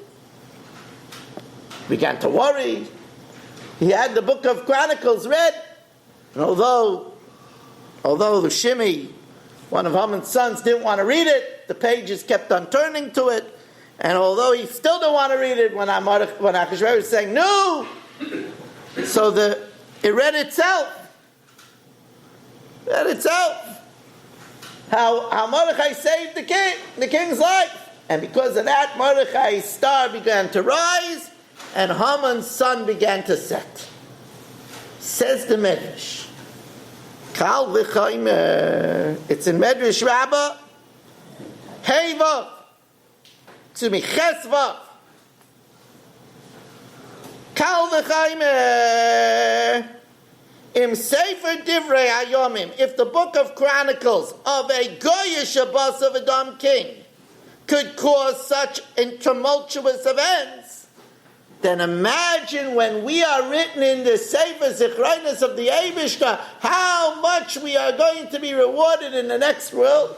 S2: Began to worry. He had the book of Chronicles read, and although the Shimei, one of Haman's sons, didn't want to read it, the pages kept on turning to it, and although he still didn't want to read it, when Achashverosh was saying no, so it read itself. How Mordechai saved the king's life. And because of that, Mordechai's star began to rise, and Haman's sun began to set. Says the Medrash. Kal v'chaymer. It's in Medrash Rabbah. Heivav. Chesvav. Kal v'chaymer. Im Sefer Divrei Hayomim. If the book of Chronicles of a Goyish Abbas of Adam king could cause such tumultuous events, then imagine when we are written in the Sefer Zichronos of the Eibishter, how much we are going to be rewarded in the next world.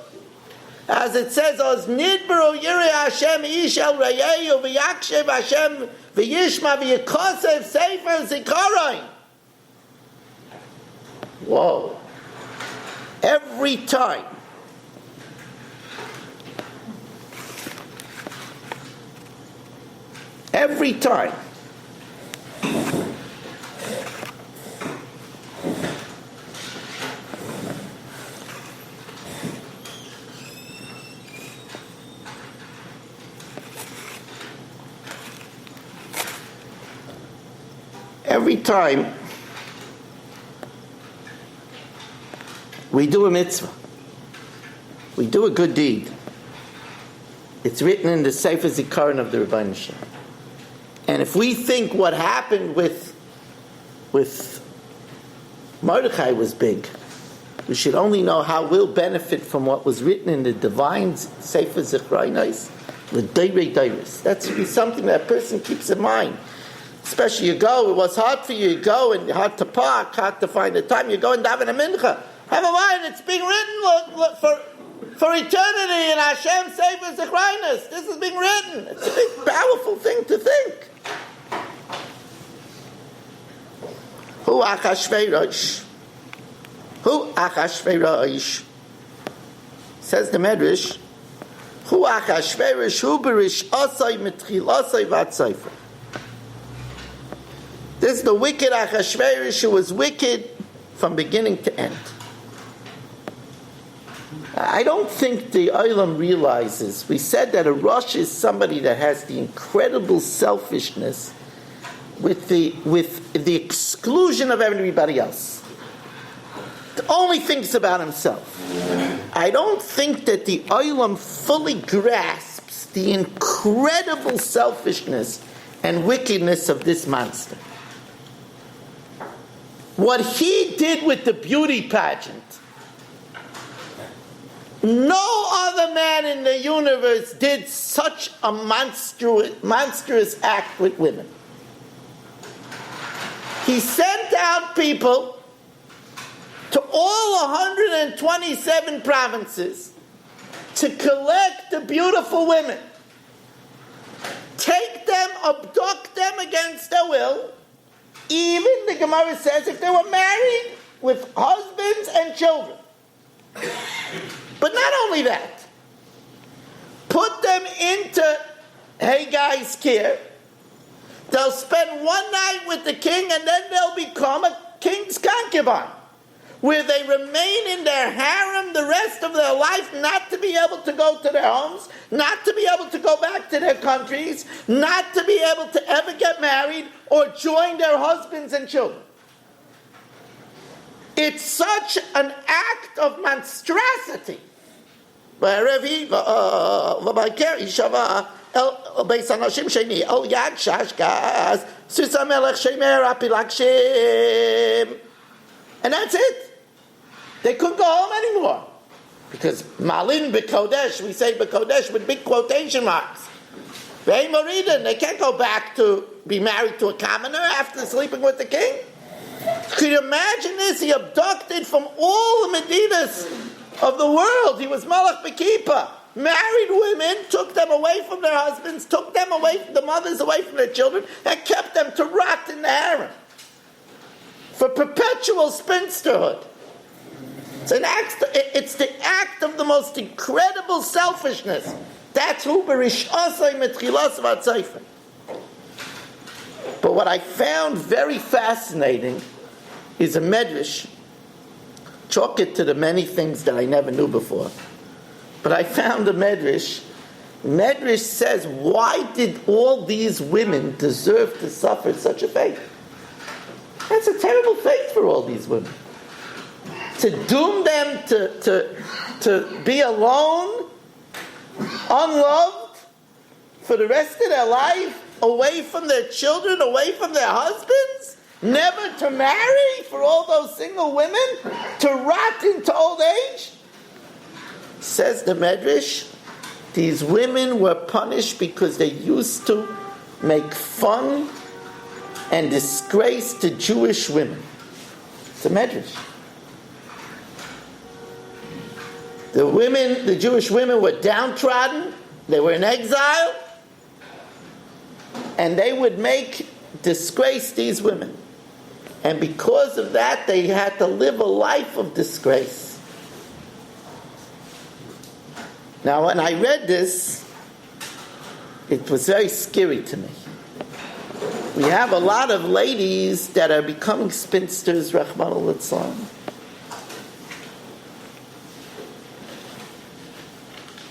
S2: As it says, Oz nidbru yirei Hashem ish el reyehu v'yakshev Hashem v'yishma v'yikosev Sefer Zikaron. Whoa. Every time Every time we do a mitzvah, we do a good deed, it's written in the Sefer Zikaron of the Rebbeinu Shem. And if we think what happened with Mordechai was big, we should only know how we'll benefit from what was written in the divine Sefer Zikaron, the Deirei Deiris. That should be something that a person keeps in mind. Especially you go, it was hard for you, you go and hard to park, hard to find the time, you go and daven a mincha. Have a mind, it's being written for eternity in Hashem Sefer Zikaron. This is being written. It's a big, powerful thing to think. Hu Achashverosh. Hu Achashverosh. Says the Medrash. Hu Achashverosh hu berish asay mitchil asay vatzayfer. This is the wicked Achashverosh who was wicked from beginning to end. I don't think the Olam realizes. We said that a Rosh is somebody that has the incredible selfishness with the exclusion of everybody else. Only thinks about himself. I don't think that the Olam fully grasps the incredible selfishness and wickedness of this monster. What he did with the beauty pageant, no other man in the universe did such a monstrous act with women. He sent out people to all 127 provinces to collect the beautiful women, take them, abduct them against their will. Even the Gemara says if they were married with husbands and children. But not only that, put them into Haggai's care. They'll spend one night with the king and then they'll become a king's concubine, where they remain in their harem the rest of their life, not to be able to go to their homes, not to be able to go back to their countries, not to be able to ever get married or join their husbands and children. It's such an act of monstrosity. And that's it. They couldn't go home anymore. Because Malin B'Kodesh, we say B'Kodesh with big quotation marks. They can't go back to be married to a commoner after sleeping with the king. Could you imagine this? He abducted from all the Medinas of the world. He was Malach B'Kippah. Married women, took them away from their husbands, took them away from the mothers, away from their children, and kept them to rot in the harem. For perpetual spinsterhood. It's the act of the most incredible selfishness. That's who berish asay mitchilas vatzayfer. But what I found very fascinating is a medrash. Chalk it to the many things that I never knew before. But I found a medrash. Medrash says, why did all these women deserve to suffer such a fate? That's a terrible fate for all these women. To doom them to be alone, unloved, for the rest of their life, away from their children, away from their husbands, never to marry for all those single women, to rot into old age. Says the Medrash, these women were punished because they used to make fun and disgrace the Jewish women. It's a Medrash. The Jewish women were downtrodden, they were in exile, and they would disgrace these women. And because of that, they had to live a life of disgrace. Now, when I read this, it was very scary to me. We have a lot of ladies that are becoming spinsters, Rahman al-Litzlan.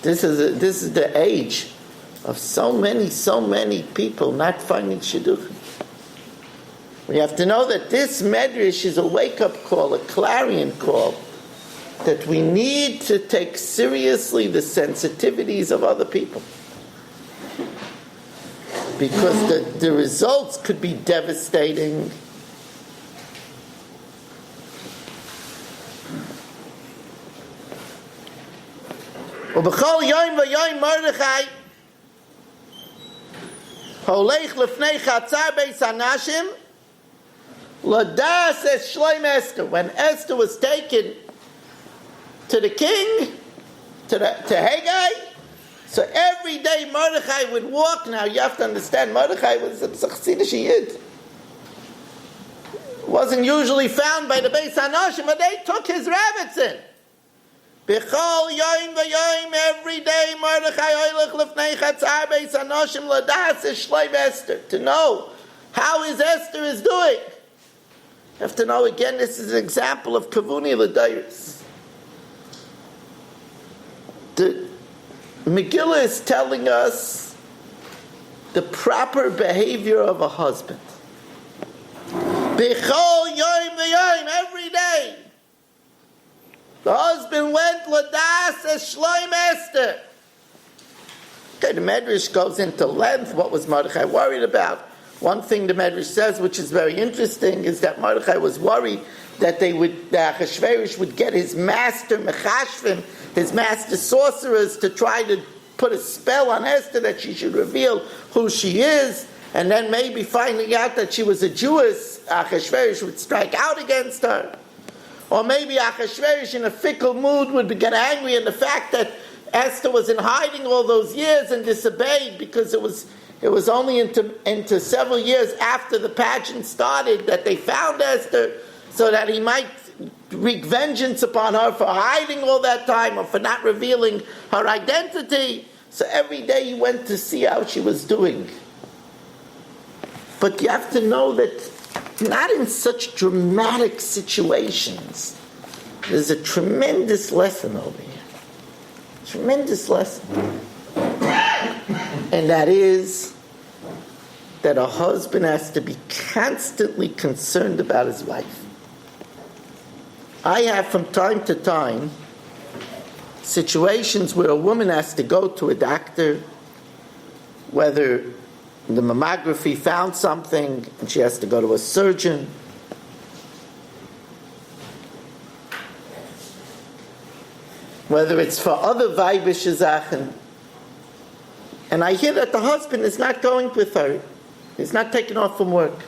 S2: This is the age of so many people not finding shidduchim. We have to know that this medrash is a wake-up call, a clarion call, that we need to take seriously the sensitivities of other people. Because the results could be devastating. ובכל יום ויום מרדכי הולך לפני חצר בית הנשים לדעת את שלום Esther. When Esther was taken to the king, to Haggai, so every day Mordechai would walk. Now you have to understand, Mordechai was a Chassidish Yid. Wasn't usually found by the Beis Hanashim, but they took his rabbits in. B'chol yoim v'yoim, every day Mordechai oilech lefnei chatzar Beis Hanashim ladas es shleim Esther, to know how his Esther is doing. You have to know, again, this is an example of kavuni l'dayris. The Megillah is telling us the proper behavior of a husband. B'chol yoim v'yoim, every day. The husband went ladas es shloim Esther. Okay, the Medrash goes into length. What was Mordechai worried about? One thing the Medrash says, which is very interesting, is that Mordechai was worried that Achashverosh would get his master Mechashvim, his master sorcerers, to try to put a spell on Esther that she should reveal who she is, and then maybe finding out that she was a Jewess, Achashverosh would strike out against her. Or maybe Achashverosh, in a fickle mood, would get angry in the fact that Esther was in hiding all those years and disobeyed, because it was only into several years after the pageant started that they found Esther, so that he might wreak vengeance upon her for hiding all that time or for not revealing her identity. So every day he went to see how she was doing. But you have to know that not in such dramatic situations. There's a tremendous lesson over here. Tremendous lesson. And that is that a husband has to be constantly concerned about his wife. I have from time to time situations where a woman has to go to a doctor, whether the mammography found something and she has to go to a surgeon. Whether it's for other weibische Sachen. And I hear that the husband is not going with her. He's not taking off from work.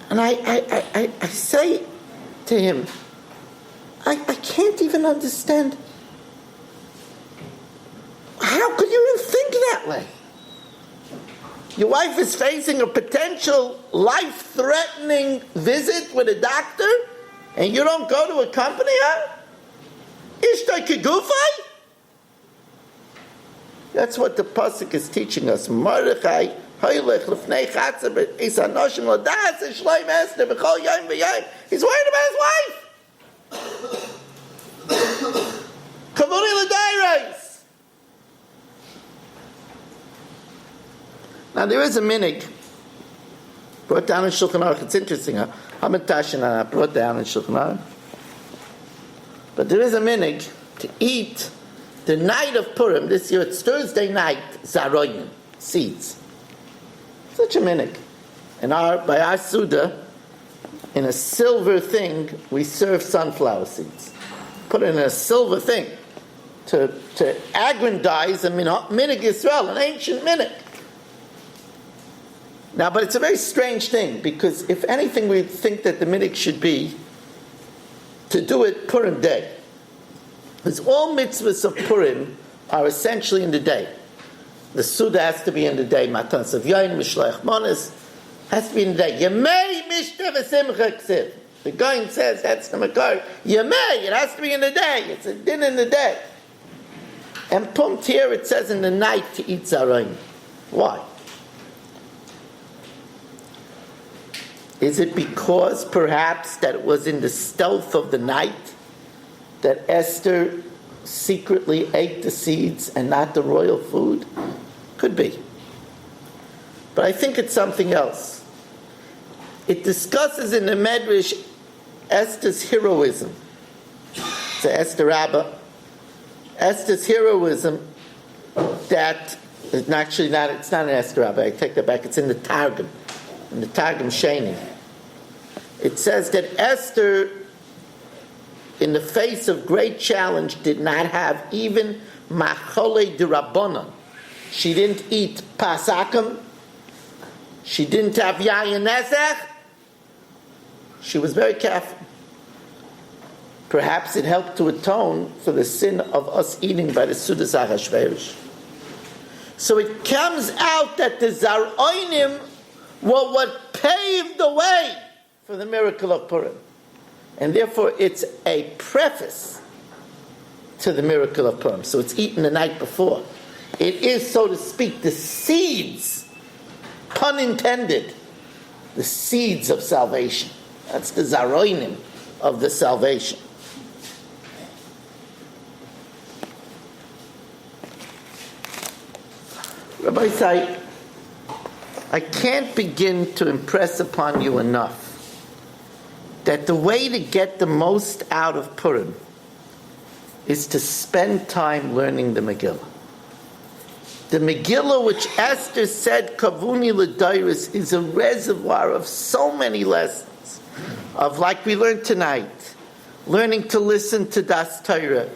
S2: And I say to him, I can't even understand. How could you even think that way? Your wife is facing a potential life-threatening visit with a doctor, and you don't go to accompany her? Ishtay kegufay? That's what the pasuk is teaching us. Mordechai hoylech lefnei chatzar beis hanoshim ladas es shleim Esther b'chol yom v'yom. He's worried about his wife. Kavuni l'dayros. Now there is a minig brought down in Shulchan Aruch. It's interesting. Hamantashin brought down in Shulchan Aruch. But there is a minig to eat the night of Purim. This year it's Thursday night. Zaroyim, seeds. Such a minig. And by our Suda, in a silver thing, we serve sunflower seeds. Put it in a silver thing to aggrandize a minig Yisrael, an ancient minig. Now, but it's a very strange thing, because if anything, we think that the minig should be to do it Purim day. Because all mitzvahs of Purim are essentially in the day. The Suda has to be in the day. Matan of Yain, Mishloach Monas, has to be in the day. Yemei Mishta V'Simcha Ksiv. The Goin says, that's the Makar. Yemei, it has to be in the day. It's a din in the day. And Pumt here, it says in the night to eat Zaroim. Why? Is it because, perhaps, that it was in the stealth of the night that Esther secretly ate the seeds and not the royal food? Could be. But I think it's something else. it discusses in the Medrash Esther's heroism. It's a Esther Rabbah. Esther's heroism that it's actually not, it's not an Esther Rabbah, I take that back, it's in the Targum Sheni. It says that Esther, in the face of great challenge, did not have even machole de rabbanon. She didn't eat pasakim. She didn't have yayin nezech. She was very careful. Perhaps it helped to atone for the sin of us eating by the Sudas Achashverosh. So it comes out that the Zaroinim were what paved the way for the miracle of Purim. And therefore it's a preface to the miracle of Purim. So it's eaten the night before. It is, so to speak, the seeds, pun intended, the seeds of salvation. That's the Zaroinim of the salvation. Rabbi Say, I can't begin to impress upon you enough that the way to get the most out of Purim is to spend time learning the Megillah. The Megillah, which Esther said, Kavuni L'Dairis, is a reservoir of so many lessons, of, like we learned tonight, learning to listen to Das Torah,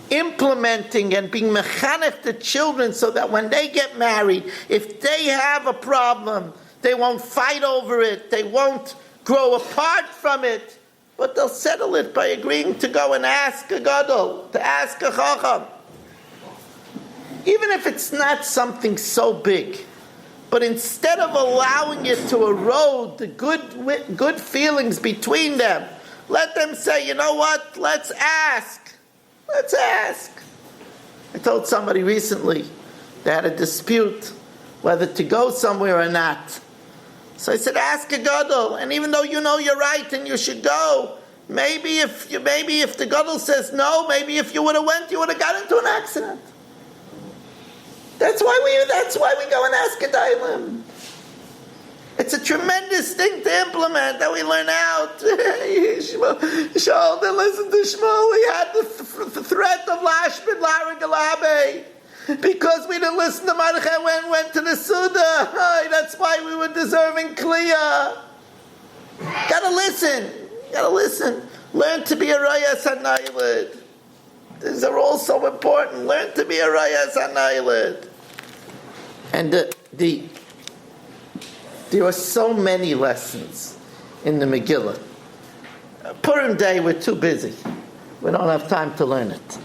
S2: implementing and being mechanech the children so that when they get married, if they have a problem, they won't fight over it, they won't grow apart from it, but they'll settle it by agreeing to go and ask a gadol, to ask a chacham. Even if it's not something so big, but instead of allowing it to erode the good feelings between them, let them say, you know what, let's ask. Let's ask. I told somebody recently they had a dispute whether to go somewhere or not. So I said, ask a gadol, and even though you know you're right and you should go, maybe if the gadol says no, maybe if you would have went, you would have got into an accident. That's why we go and ask a dailim. It's a tremendous thing to implement that we learn out. Shaul didn't listen to Shmuel. We had the threat of Lashbid Larigalabe because we didn't listen to Mordechai when we went to the Suda. That's why we were deserving Kliya. Gotta listen. Learn to be a Rayas HaNailid. These are all so important. Learn to be a Rayas HaNailid. And there are so many lessons in the Megillah. Purim Day, we're too busy. We don't have time to learn it.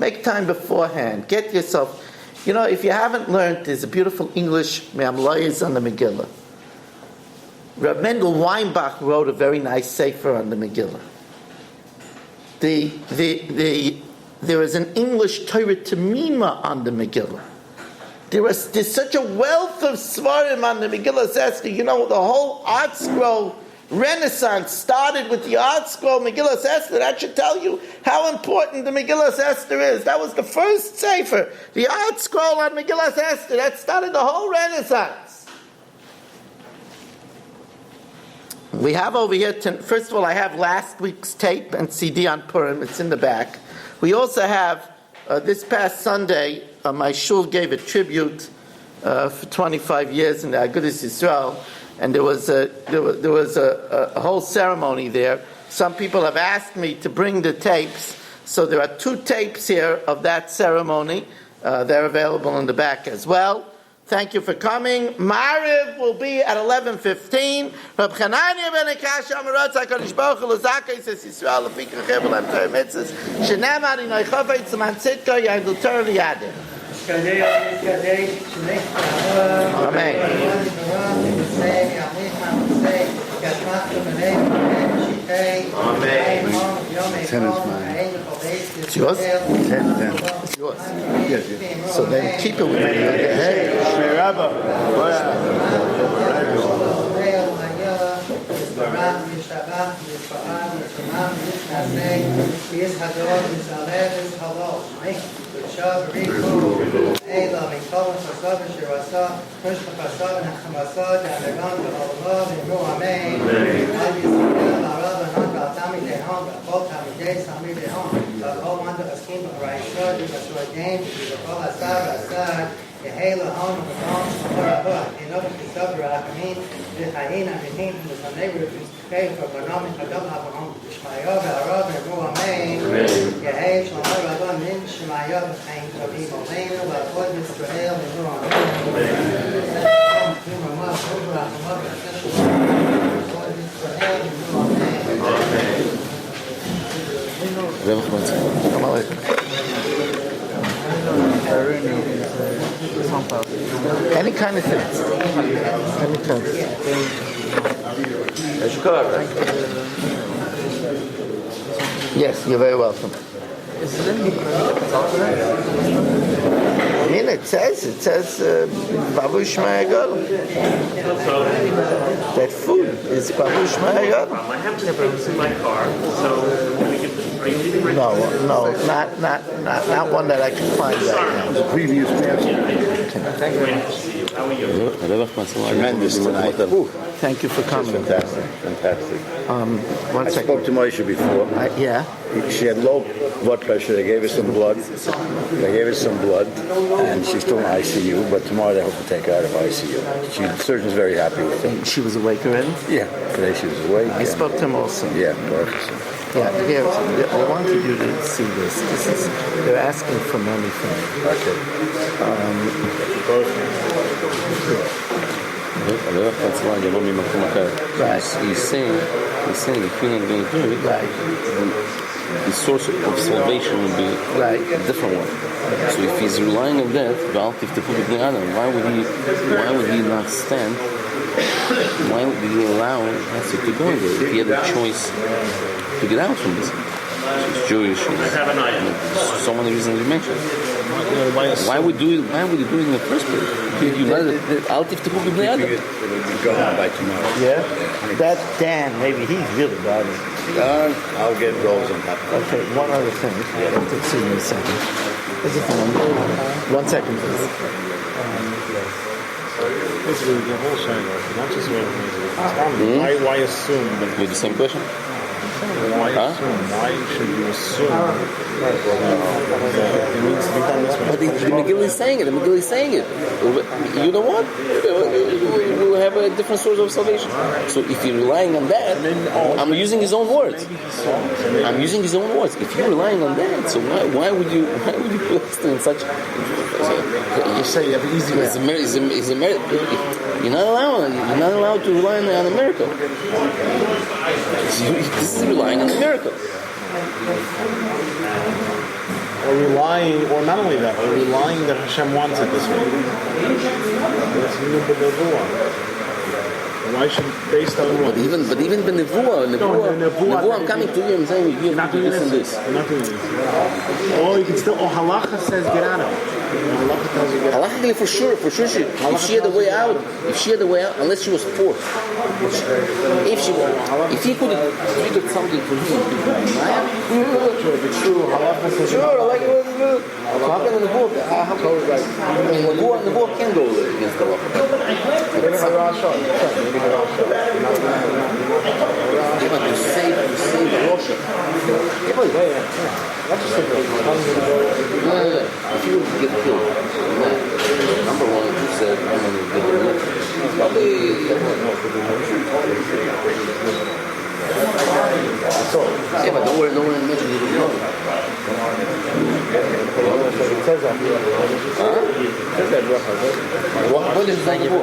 S2: Make time beforehand. Get yourself... if you haven't learned, there's a beautiful English Me'amlayas on the Megillah. Reb Mendel Weinbach wrote a very nice sefer on the Megillah. There is an English Torah Temima on the Megillah. There's such a wealth of svarim on the Megillah Esther. The whole Art Scroll Renaissance started with the Art Scroll Megillah Esther. That should tell you how important the Megillah Esther is. That was the first sefer, the Art Scroll on Megillah Esther. That started the whole Renaissance. We have over here, first of all, I have last week's tape and CD on Purim. It's in the back. We also have, this past Sunday, my shul gave a tribute for 25 years in the Agudas Yisrael, and there was a whole ceremony there. Some people have asked me to bring the tapes, so there are 2 tapes here of that ceremony. They're available in the back as well. Thank you for coming. Mariv will be at 11:15. Rab Chananya ben Akasha Amaratz HaKadosh Baruch Hu L'Zakei says Yisrael L'Fikra Chev L'Em Torah Mitzvahs Shenemar Inoi Chofetz L'Man Tzidko Yagdul Torah L'Yadim. Amen. It's yours? It's yours. Yes. So then keep it with me. Hey, Shmirabba.
S3: Ela min kol fasad shirasa kush fasad nakhmasad anagan Allah nu amen al yisrael arab han batami dehan kol tamide sami dehan kol man the skin raisha di baswaden di kol asar Yehela on the ground in order to cover Amin the Haina and the neighborhood pay for Banam and Kadam Abraham Shmayav Arab and Amen Yehel Shlomo Rabban Min Shmayav Chaim Tovim Amen V'Avod Yisrael and
S2: Any kind of things. Any kind of Yes, you're very welcome. I mean, it says, Babush Mayagal. That food is Babush Mayagal.
S4: I have to put this in my car, so we can.
S2: No, not one that I can find right now.
S5: The previous
S1: Tremendous tonight.
S2: Thank you for coming.
S1: Fantastic.
S2: One
S1: I
S2: second.
S1: spoke to Moshe before.
S2: Yeah.
S1: She had low blood pressure. They gave her some blood. And she's still in ICU. But tomorrow they hope to take her out of ICU. The surgeon's very happy with her.
S2: She was awake already?
S1: Yeah. Today she was awake.
S2: I spoke to him also.
S1: Yeah, Baruch.
S2: Yeah, here, I wanted you to see this. They're asking for money from me.
S1: Okay.
S2: Right.
S6: He's saying if you're not going to do it,
S2: Right.
S6: then the source of salvation will be
S2: Right.
S6: a different one. So if he's relying on that, why would he not stand? Why would he allow Esther to go there if he had a choice to get out from this? She's Jewish. So many reasons you mentioned. Why would you do it in the first place? You let it. I'll give the book of the other.
S1: Go home by tomorrow.
S2: Yeah? That Dan, maybe he's really bothered.
S1: I'll get rolls on top.
S2: Okay, one other thing. Let's see in a second. Is it phone? 1 second, please.
S5: Basically, the whole Shiloh, not just why assume that
S6: With the same question?
S5: why should you assume that it needs to be done this way?
S6: But the Megillah is saying it. The Megillah is saying it. You know what? We'll have a different source of salvation. So if you're relying on that, I'm using his own words. I'm using his own words. If you're relying on that, so why would you place them in such?
S5: You say you have an easy way.
S6: You're not allowed to rely on a miracle. This is relying on a miracle.
S5: Or not only that, or relying that Hashem wants it this way. Why should, based on what?
S6: But even Nevuah, I'm coming to you and saying you have to do this and this.
S5: You're not doing this. Oh, you can still. Halacha says get out of it. Halacha tells you get out.
S6: Halachically, for sure, if she had a way out, unless she was forced. If he could have treated something for him, sure, like how can the Nevuah can go against the law? But to save Russia. If you would get killed, number one, you said, I'm going to get killed. Probably. Yeah, but nowhere in mention you would know.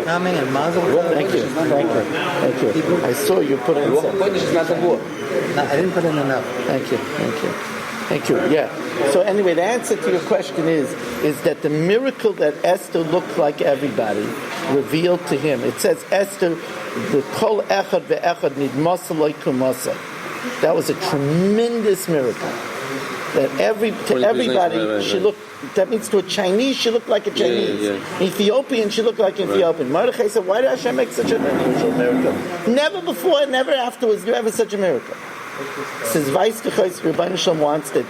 S2: Coming and Mazel. Thank you. I saw you put in some.
S6: No, I
S2: didn't put in enough. Thank you. Yeah. So anyway, the answer to your question is that the miracle that Esther looked like everybody revealed to him. It says Esther, the kol echad ve'echad nidmasa loikum masa. That was a tremendous miracle. That everybody she looked. That means to a Chinese she looked like a Chinese. Yeah. Ethiopian she looked like an Ethiopian. Mordechai said, "Why did Hashem make such an unusual miracle? Never before, never afterwards, did ever such a miracle." It says, "Weiß Rebbeinu Shalom wants that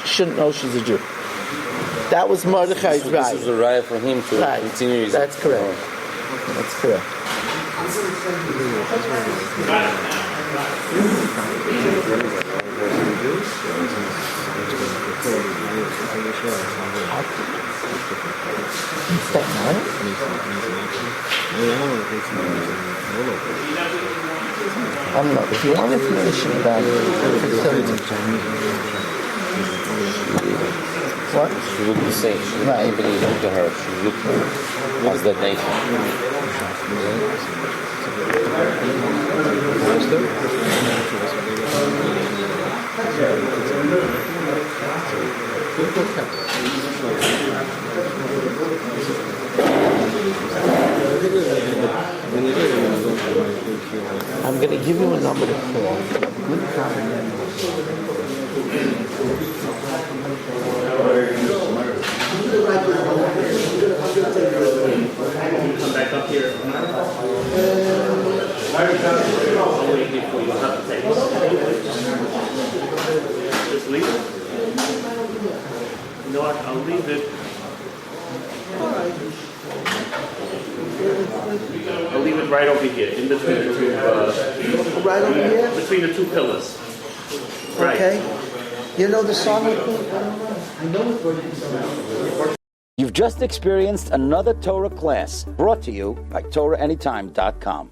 S2: she shouldn't know she's a Jew." That was Mordechai's
S6: This
S2: right.
S6: was a riot for him to
S2: Right.
S6: continue his...
S2: That's correct. That's correct. I don't know. If you want information about what?
S6: She looked the same. She
S2: Right.
S6: Everybody looked at her. She looked as that nation.
S2: I'm going to give you a number to call. Good time.
S4: Come back up here. I'll wait here for you. I'll have to take it. Just leave it. No, I'll leave it. I'll leave it right over here, in between the two.
S3: Right over here?
S4: Between the two pillars. Right.
S3: Okay. You know the song? I know it.
S7: You've just experienced another Torah class brought to you by TorahAnytime.com.